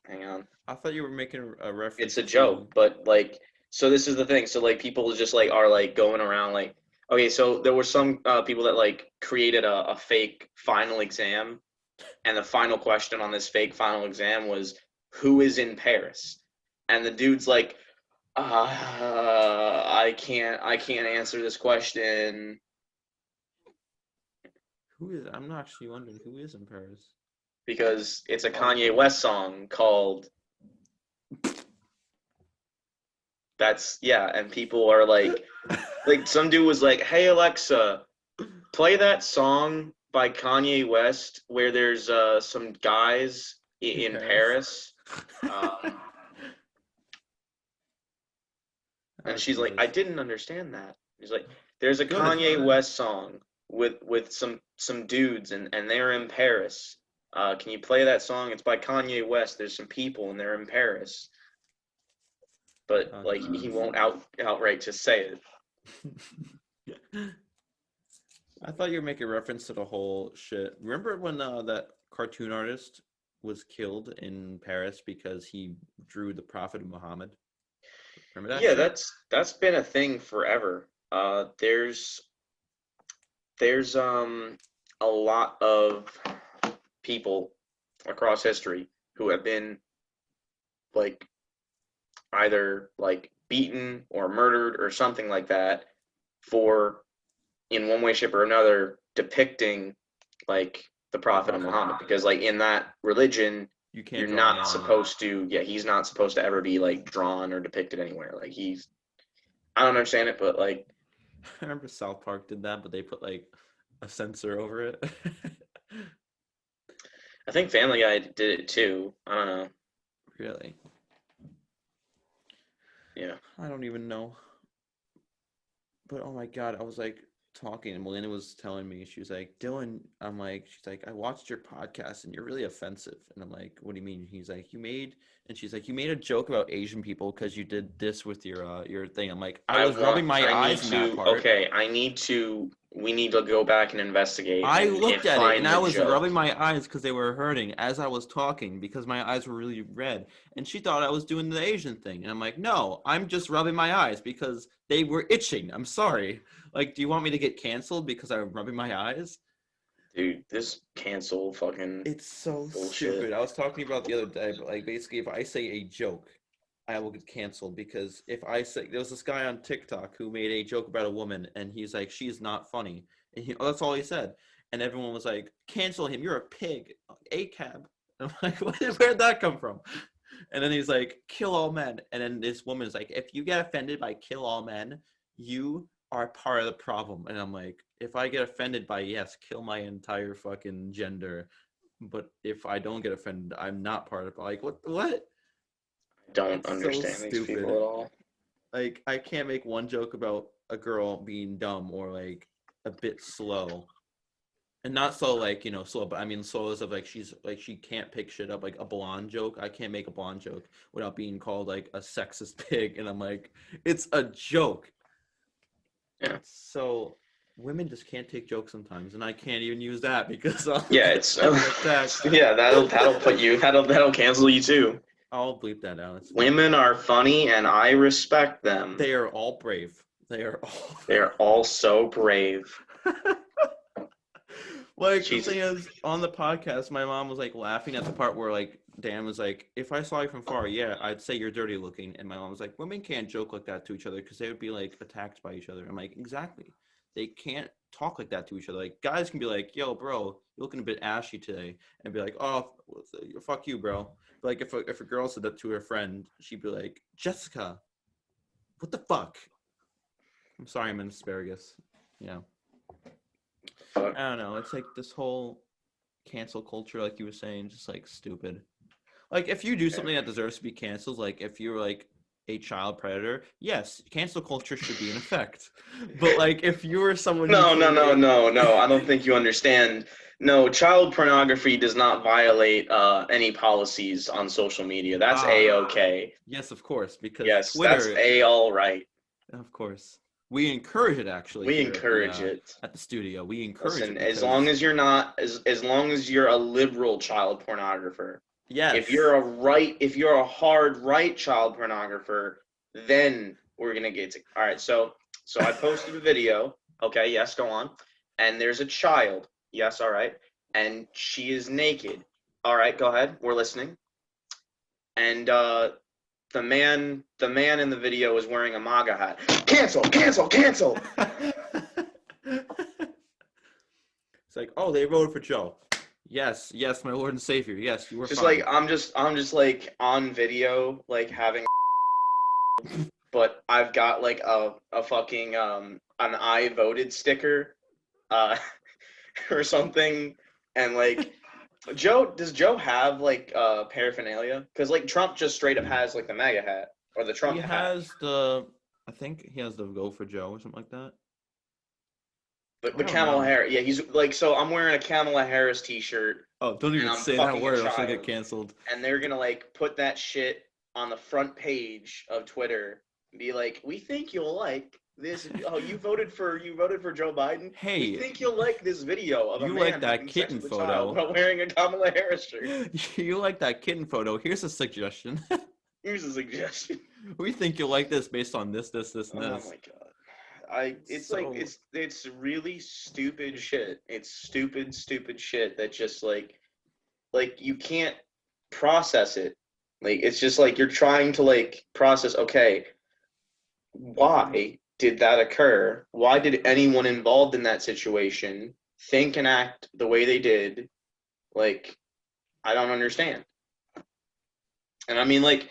hang on. I thought you were making a It's reference a to. joke, but like, so this is the thing. So like, people just like are like going around like, okay, so there were some people that like created a fake final exam, and the final question on this fake final exam was, "Who is in Paris?" And the dude's like, I can't answer this question Who is? I'm not actually wondering who is in Paris. because it's a Kanye West song called that's yeah, and people are like some dude was like, "Hey Alexa, play that song by Kanye West where there's some guys In in Paris? Paris." Um, Oh and she's like, "I Jesus. didn't understand that." He's like, "There's a Good. Kanye West song with some dudes and they're in Paris. Can you play that song? It's by Kanye West. There's some people and they're in Paris." But Oh like he Jesus. won't outright just say it. I thought you were making reference to the whole shit. Remember when that cartoon artist was killed in Paris because he drew the Prophet Muhammad? Remember that Yeah, shit? that's been a thing forever. There's a lot of people across history who have been like either like beaten or murdered or something like that for in one way shape or another depicting like the The prophet of Prophet. Muhammad, because like in that religion You can't you're draw not Muhammad. supposed to, yeah, he's not supposed to ever be like drawn or depicted anywhere, like he's, I don't understand it, but like I remember South Park did that, but they put like a censor over it. I think Family Guy did it too. I don't know. Really? Yeah. I don't even know. But oh my god, I was like talking, and Melina was telling me, she was like, Dylan, I'm like, she's like, I watched your podcast and you're really offensive. And I'm like, what do you mean? He's like, and she's like, you made a joke about Asian people because you did this with your thing. I'm like, I was rubbing my I need eyes in that to, part. okay, we need to go back and investigate I and looked at it and find I the was joke. rubbing my eyes because they were hurting as I was talking because my eyes were really red. And she thought I was doing the Asian thing. And I'm like, no, I'm just rubbing my eyes because they were itching. I'm sorry. Like, do you want me to get canceled because I'm rubbing my eyes? Dude, this cancel fucking It's so bullshit. stupid. I was talking about the other day, but like basically, if I say a joke, I will get canceled because if I say there was this guy on TikTok who made a joke about a woman and he's like, she's not funny. And that's all he said. And everyone was like, cancel him. You're a pig. A cab. I'm like, where'd that come from? And then he's like, kill all men. And then this woman is like, if you get offended by kill all men, you are part of the problem. And I'm like, if I get offended by yes, kill my entire fucking gender. But if I don't get offended, I'm not part of it. Like, what? Don't It's so understand these people stupid. at all. Like, I can't make one joke about a girl being dumb or like a bit slow. And not so like, slow, but I mean slow as of like she can't pick shit up, like a blonde joke. I can't make a blonde joke without being called like a sexist pig. And I'm like, it's a joke. Yeah. So women just can't take jokes sometimes, and I can't even use that because I'll Yeah, get it's fucking attacked. yeah, that'll put you that'll cancel you too. I'll bleep that out. It's fine. Women are funny and I respect them. They are all brave. They are all They're all so brave. like the Jesus. thing is, on the podcast, my mom was like laughing at the part where like Dan was like, "If I saw you from far, yeah, I'd say you're dirty looking." And my mom was like, "Women can't joke like that to each other because they would be like attacked by each other." I'm like, exactly. They can't talk like that to each other. Like guys can be like, "Yo, bro, you're looking a bit ashy today," and be like, "Oh, fuck you, bro." But like if a girl said that to her friend, she'd be like, "Jessica, what the fuck?" I'm sorry, I'm an asparagus. Yeah. Fuck. I don't know. It's like this whole cancel culture, like you were saying, just like stupid. Like if you do something that deserves to be canceled, like if you're like a child predator, yes, cancel culture should be in effect. But like if you were someone who No, no, no, clearly, no, no. I don't think you understand. No, child pornography does not violate any policies on social media. That's ah, a-okay. yes, of course, because Yes, that's Twitter, all right. of course, we encourage it actually We here encourage it. at the studio. We encourage Listen, it as long because as you're not as long as you're a liberal child pornographer. yes, If you're a hard right child pornographer, then we're gonna get to. All right, so I posted a video. Okay, yes, go on. And there's a child. Yes, all right. And she is naked. All right, go ahead. We're listening. And the man in the video is wearing a MAGA hat. Cancel, cancel, cancel. it's like, oh, they voted for Joe. Yes, yes, my Lord and Savior. Yes, you were Just like fine. I'm just like on video, like having, but I've got like a fucking an I voted sticker, uh, or something, and like does Joe have like paraphernalia? Because like Trump just straight up has like the MAGA hat or the He Trump hat, has the, I think he has the Go for Joe or something like that. I the don't Kamala know. Harris. Yeah, he's like, so I'm wearing a Kamala Harris T-shirt Oh, don't and even I'm say that fucking a word, else I get child, canceled. and they're gonna like put that shit on the front page of Twitter and be like, "We think you'll like this. Oh, you voted for Joe Biden. We Hey, think you'll like this video of a you like man that having sex kitten with a child photo? while wearing a Kamala Harris shirt." You like that kitten photo? Here's a suggestion. Here's a suggestion. We think you'll like this based on this, and Oh this. my god. It's like So it's really stupid shit. It's stupid shit that just like you can't process it. Like it's just like you're trying to like process, okay, why did that occur? Why did anyone involved in that situation think and act the way they did? Like, I don't understand. And I mean, like,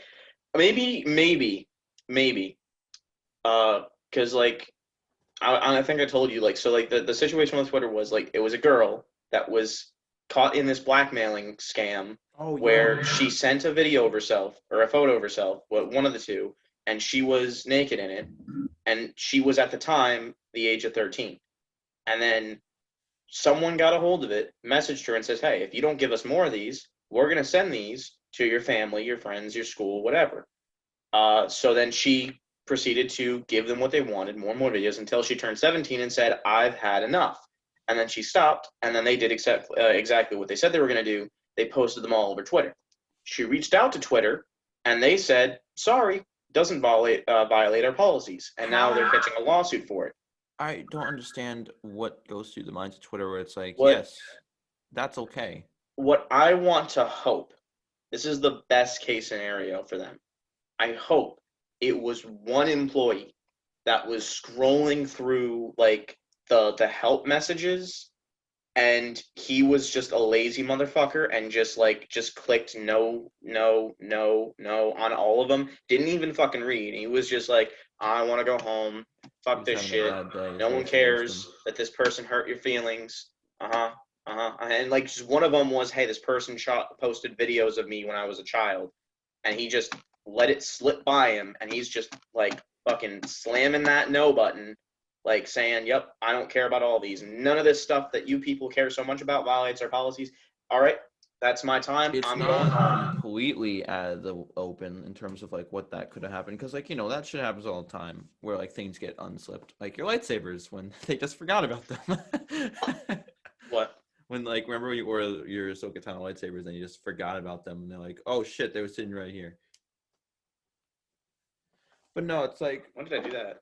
maybe, because like, I think I told you, like, so like the situation with Twitter was like it was a girl that was caught in this blackmailing scam oh yeah. where she sent a video of herself or a photo of herself, one of the two, and she was naked in it, and she was at the time the age of 13. And then someone got a hold of it, messaged her, and says, "Hey, if you don't give us more of these, we're gonna send these to your family, your friends, your school, whatever." So then she proceeded to give them what they wanted, more and more videos, until she turned 17 and said, "I've had enough." And then she stopped, and then they did exactly what they said they were going to do. They posted them all over Twitter. She reached out to Twitter, and they said, "Sorry, doesn't violate our policies." And now they're How? catching a lawsuit for it. I don't understand what goes through the minds of Twitter where it's like, What yes, that's okay. what I want to hope, this is the best case scenario for them. I hope it was one employee that was scrolling through like the help messages, and he was just a lazy motherfucker and just clicked no, no, no, no on all of them. Didn't even fucking read. He was just like, "I want to go home. Fuck You're just this having a shit. bad day is No what one it's against them. cares that this person hurt your feelings. And like just one of them was, hey, this person posted videos of me when I was a child, and he just let it slip by him, and he's just like fucking slamming that no button, like saying, "Yep, I don't care about all these. None of this stuff that you people care so much about violates our policies. All right, that's my time. It's I'm going not home." completely out of the open in terms of like what that could have happened, because like that shit happens all the time where like things get unslipped, like your lightsabers when they just forgot about them. What? When like remember when you ordered your Ahsoka Tano lightsabers and you just forgot about them and they're like, oh shit, they were sitting right here. But no, it's like When did I do that?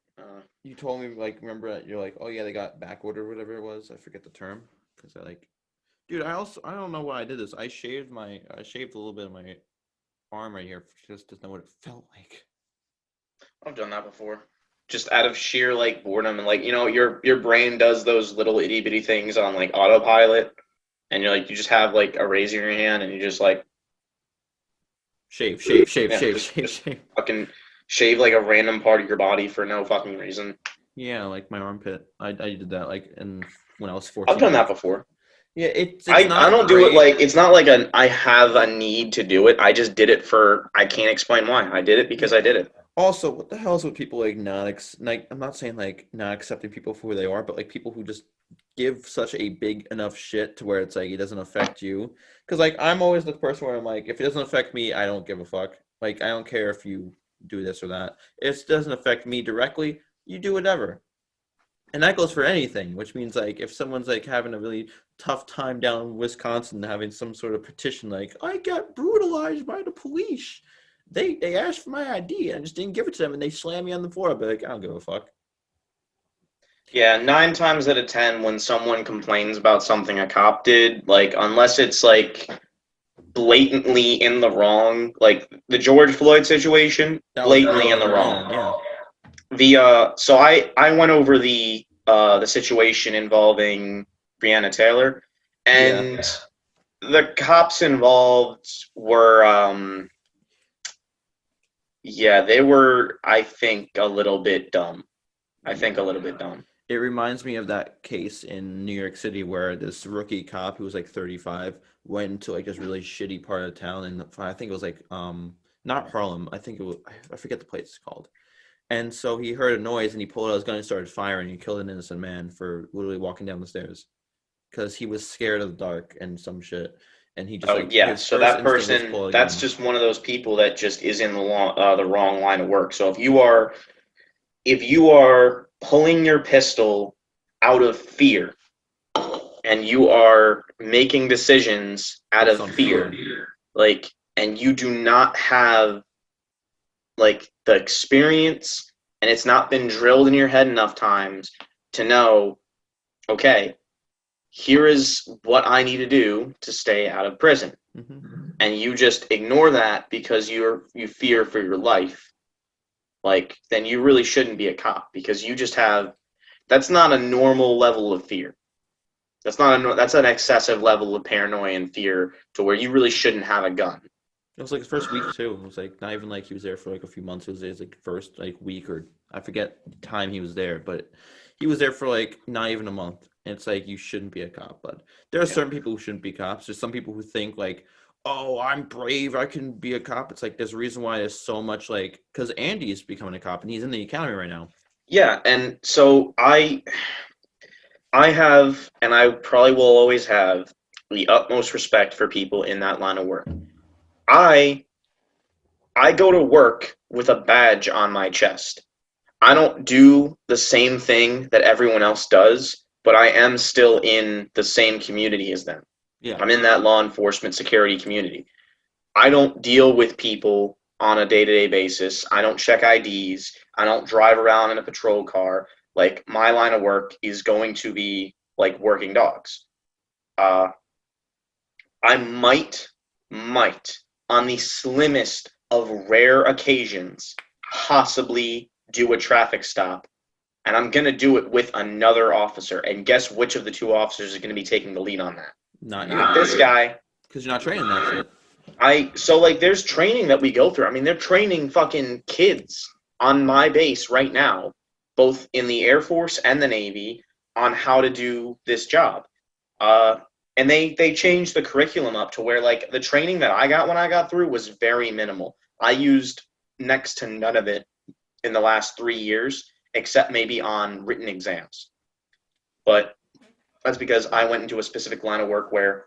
you told me like remember that you're like, oh yeah, they got back order, whatever it was. I forget the term because I like, dude. I don't know why I did this. I shaved a little bit of my arm right here just to know what it felt like. I've done that before. Just out of sheer like boredom and like your brain does those little itty bitty things on like autopilot, and you're like you just have like a razor in your hand and you just like Shave, shave, shave, yeah shave, just shave, just shave. fucking shave like a random part of your body for no fucking reason. Yeah, like my armpit. I did that like in when I was I've 14. done that Like before. yeah, it's I not don't do it great. like it's not like I have a need to do it. I just did it for I can't explain why. I did it because I Yeah. did it. Also, what the hell is with people like like I'm not saying like not accepting people for who they are, but like people who just give such a big enough shit to where it's like it doesn't affect you. Because like I'm always the person where I'm like, if it doesn't affect me, I don't give a fuck. Like I don't care if you do this or that. If it doesn't affect me directly, you do whatever. And that goes for anything, which means like if someone's like having a really tough time down in Wisconsin, having some sort of petition like I got brutalized by the police, they asked for my ID and I just didn't give it to them and they slammed me on the floor. I'll be like, I don't give a fuck. Yeah, 9 times out of 10, when someone complains about something a cop did, like unless it's like blatantly in the wrong, like the George Floyd situation, That was blatantly in blatantly the wrong. wrong. Yeah. So I went over the situation involving Breonna Taylor, Yeah. and the cops involved were yeah, they were I think a little bit dumb. I think a Yeah. little bit dumb. It reminds me of that case in New York City where this rookie cop who was like 35 went to like this really shitty part of town and I think it was like not Harlem. I think it was I forget the place it's called. And so he heard a noise and he pulled out his gun and started firing. He killed an innocent man for literally walking down the stairs because he was scared of the dark and some shit. And he just Oh like yeah, his so first that instinct was person, pull a that's gun. just one of those people that just is in the wrong line of work. So if you are pulling your pistol out of fear and you are making decisions out Based of on fear, fear. like, and you do not have like the experience and it's not been drilled in your head enough times to know, okay, here is what I need to do to stay out of prison. Hmm. And you just ignore that because you fear for your life, like then you really shouldn't be a cop because you just have that's not a normal level of fear. That's an excessive level of paranoia and fear to where you really shouldn't have a gun. It was like his first week too. It was like not even like he was there for like a few months. It was his like first like week or I forget the time he was there, but he was there for like not even a month. And it's like you shouldn't be a cop, but there are Yeah. certain people who shouldn't be cops. There's some people who think like, oh, I'm brave, I can be a cop. It's like there's a reason why there's so much like because Andy's becoming a cop and he's in the academy right now. Yeah, and so I have and I probably will always have the utmost respect for people in that line of work. I I go to work with a badge on my chest. I don't do the same thing that everyone else does, but I am still in the same community as them. Yeah. I'm in that law enforcement security community. I don't deal with people on a day-to-day basis. I don't check IDs. I don't drive around in a patrol car. Like my line of work is going to be like working dogs. Uh, I might, on the slimmest of rare occasions, possibly do a traffic stop. And I'm going to do it with another officer. And guess which of the two officers is going to be taking the lead on that? Not you. Not this guy. Because you're not training that shit. So like there's training that we go through. I mean, they're training fucking kids on my base right now both in the Air Force and the Navy, on how to do this job. Uh, and they changed the curriculum up to where like the training that I got when I got through was very minimal. I used next to none of it in the last 3 years, except maybe on written exams. But that's because I went into a specific line of work where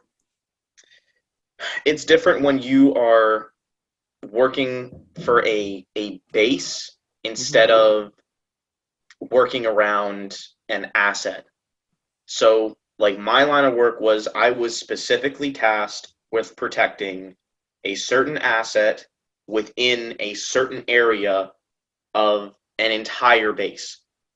it's different when you are working for a base Mm-hmm. instead of working around an asset. So, like, my line of work was I was specifically tasked with protecting a certain asset within a certain area of an entire base.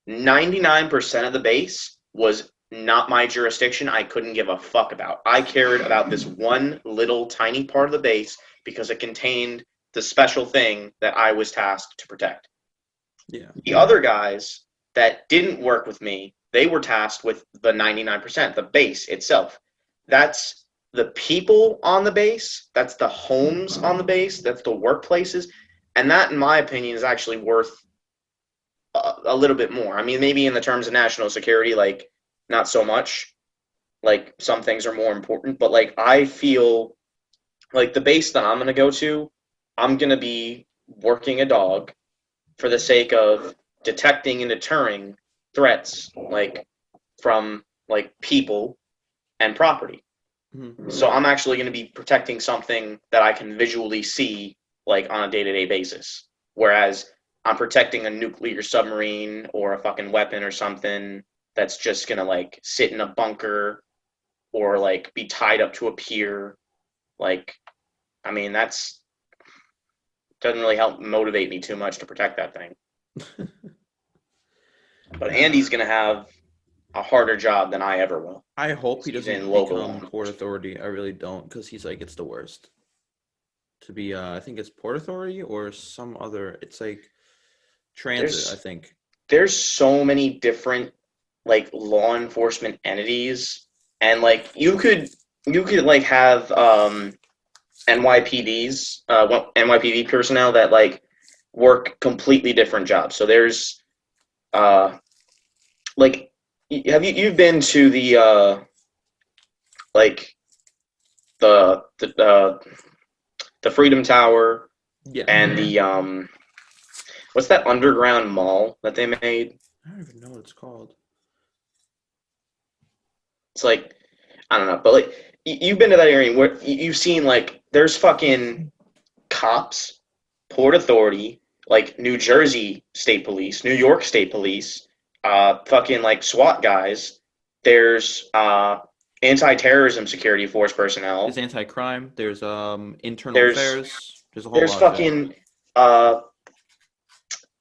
99% of the base was not my jurisdiction. I couldn't give a fuck about. I cared about this one little tiny part of the base because it contained the special thing that I was tasked to protect. Yeah. The other guys that didn't work with me, they were tasked with the 99%, the base itself. That's the people on the base, that's the homes on the base, that's the workplaces. And that, in my opinion, is actually worth a little bit more. I mean, maybe in the terms of national security, like, not so much. Like, some things are more important. But, like, I feel like the base that I'm going to go to, I'm going to be working a dog for the sake of detecting and deterring threats like from like people and property. Mm-hmm. So I'm actually going to be protecting something that I can visually see like on a day-to-day basis. Whereas I'm protecting a nuclear submarine or a fucking weapon or something that's just going to like sit in a bunker or like be tied up to a pier. Like, I mean, that's doesn't really help motivate me too much to protect that thing. But Uh, Andy's going to have a harder job than I ever will. I hope he He's in doesn't local law become Port enforcement. Authority. I really don't, because he's like it's the worst to be. I think it's Port Authority or some other. It's like transit. I There's think. there's so many different like law enforcement entities, and like you could like have NYPDs, NYPD personnel that like work completely different jobs. So there's uh like have you've been to the like the Freedom Tower Yeah. and the what's that underground mall that they made? I don't even know what it's called. It's like I don't know, but like you've been to that area where you've seen like there's fucking cops, Port Authority, like New Jersey State Police, New York State Police, fucking like SWAT guys. There's anti-terrorism security force There's personnel. anti-crime. There's internal There's affairs. There's a whole there's lot. Yeah. fucking uh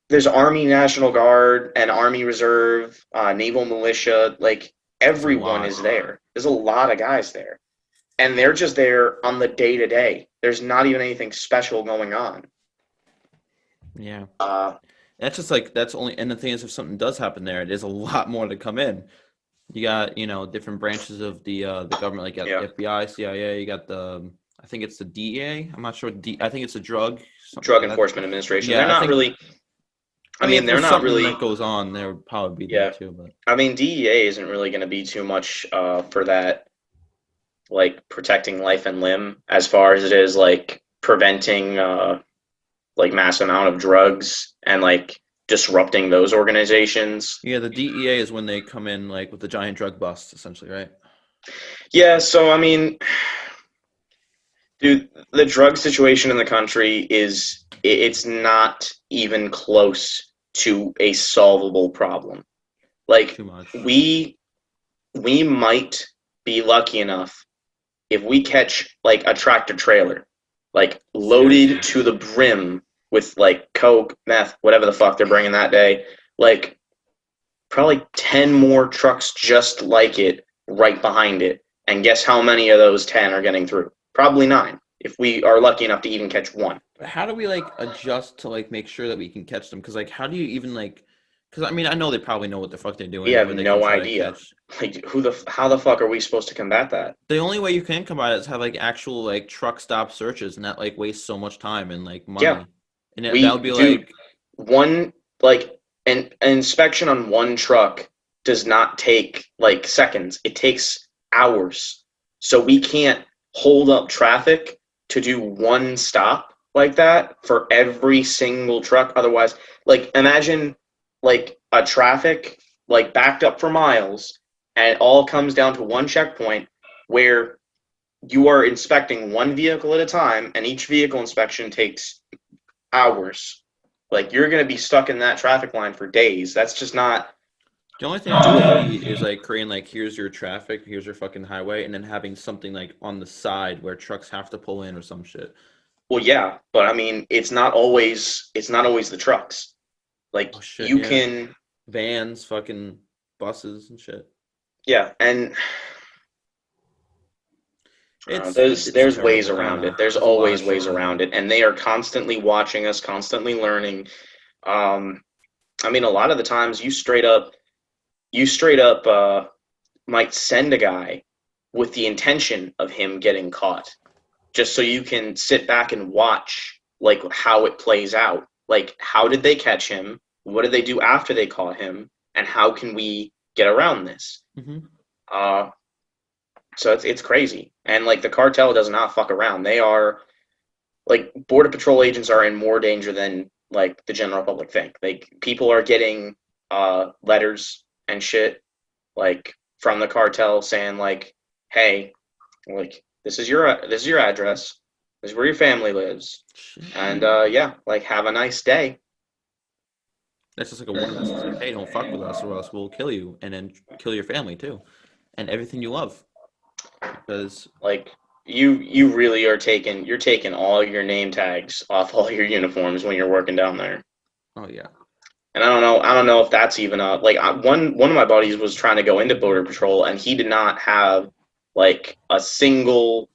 there's Army National Guard and Army Reserve, Naval Militia. Like It's a everyone lot. is there. There's a lot of guys there, and they're just there on the day to day. There's not even anything special going on. Yeah. Uh, That's just like that's only. And the thing is, if something does happen there, there's a lot more to come in. You got, different branches of the government, like you got yeah, the FBI, CIA, you got I think it's the DEA. I'm not sure. I think it's a drug, something Drug like that. Enforcement Administration. They're Yeah, I not think. really. I I mean, mean, if they're there's not something really. that goes on, there would probably be there Yeah, too. But I mean, DEA isn't really going to be too much for that, like protecting life and limb, as far as it is like preventing like mass amount of drugs and like disrupting those organizations. yeah, the DEA is when they come in like with the giant drug bust, essentially, right? Yeah, so I mean, dude, the drug situation in the country is it's not even close to a solvable problem. Like Too much. we might be lucky enough if we catch like a tractor trailer, like loaded Seriously. to the brim with like coke, meth, whatever the fuck they're bringing that day, like probably 10 more trucks just like it right behind it. And guess how many of those 10 are getting through? Probably 9, if we are lucky enough to even catch one. But how do we like adjust to like make sure that we can catch them? Because like, how do you even like? Because I mean, I know they probably know what the fuck they're We doing, have or they can no try to idea. catch. Like how the fuck are we supposed to combat that? The only way you can combat it is have like actual like truck stop searches, and that like wastes so much time and like Yeah, money. And that we would be dude, like, one like an inspection on one truck does not take like seconds. It takes hours. So we can't hold up traffic to do one stop like that for every single truck. Otherwise, like imagine like a traffic like backed up for miles and it all comes down to one checkpoint where you are inspecting one vehicle at a time and each vehicle inspection takes hours. Like you're going to be stuck in that traffic line for days. That's just not The only thing I could doable. see is like creating like here's your traffic, here's your fucking highway, and then having something like on the side where trucks have to pull in or some shit. Well, yeah, but I mean, it's not always the trucks. Like Oh shit, you yeah. can, Vans, fucking buses and shit. yeah, and It's there's ways terrible. I don't around know. it. There's There's a lot of always shit ways going around on. it, and they are constantly watching us, constantly learning. Um, I mean, a lot of the times you straight up might send a guy with the intention of him getting caught, just so you can sit back and watch like how it plays out. Like how did they catch him? What did they do after they caught him? And how can we get around this? Hmm. Uh, so it's crazy. And like the cartel does not fuck around. They are like border patrol agents are in more danger than like the general public think. Like people are getting letters and shit like from the cartel saying like, "Hey, like this is your address. This is where your family lives. Shit. And yeah, like have a nice day." That's just like a warning message. Like, hey, don't fuck with us, or else we'll kill you, and then kill your family too, and everything you love. Because, Like you really are taking all your name tags off all your uniforms when you're working down there. oh yeah, And I don't know if that's even a like one of my buddies was trying to go into border patrol and he did not have like a single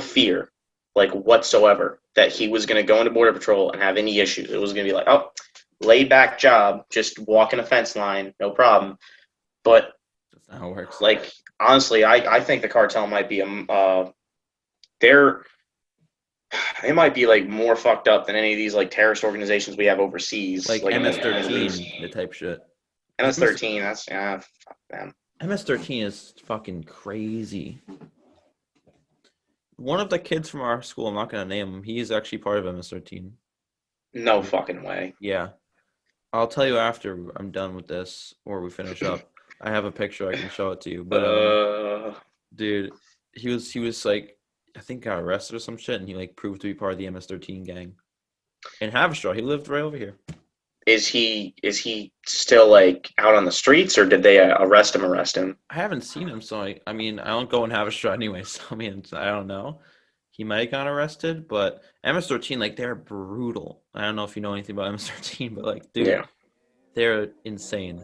fear like whatsoever that he was going to go into border patrol and have any issues. It was going to be like, oh, laid back job, just walking a fence line, no problem. But that's not how it works. like honestly, I think the cartel might be they're they might be like more fucked up than any of these like terrorist organizations we have overseas, Like like in the Middle East. MS-13, the type shit. Because MS-13, that's yeah, fuck them. MS-13 is fucking crazy. One of the kids from our school, I'm not gonna name him. He is actually part of MS-13. No fucking way. Yeah, I'll tell you after I'm done with this or we finish up. I have a picture I can show it to you. But Uh, dude, he was like I think got arrested or some shit, and he like proved to be part of the MS-13 gang in Haverstraw. He lived right over here. is he still like out on the streets, or did they arrest him? I haven't seen him, so I mean I don't go and Haverstraw anyway. So I mean I don't know. He might have gotten arrested, but MS-13 like they're brutal. I don't know if you know anything about MS-13, but like dude, Yeah. they're insane.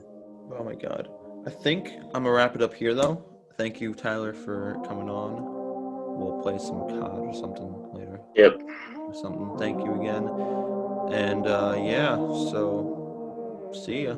Oh my god. I think I'm gonna wrap it up here though. Thank you, Tyler, for coming on. We'll play some COD or something later Yep. or something. Thank you again. And yeah, so see ya.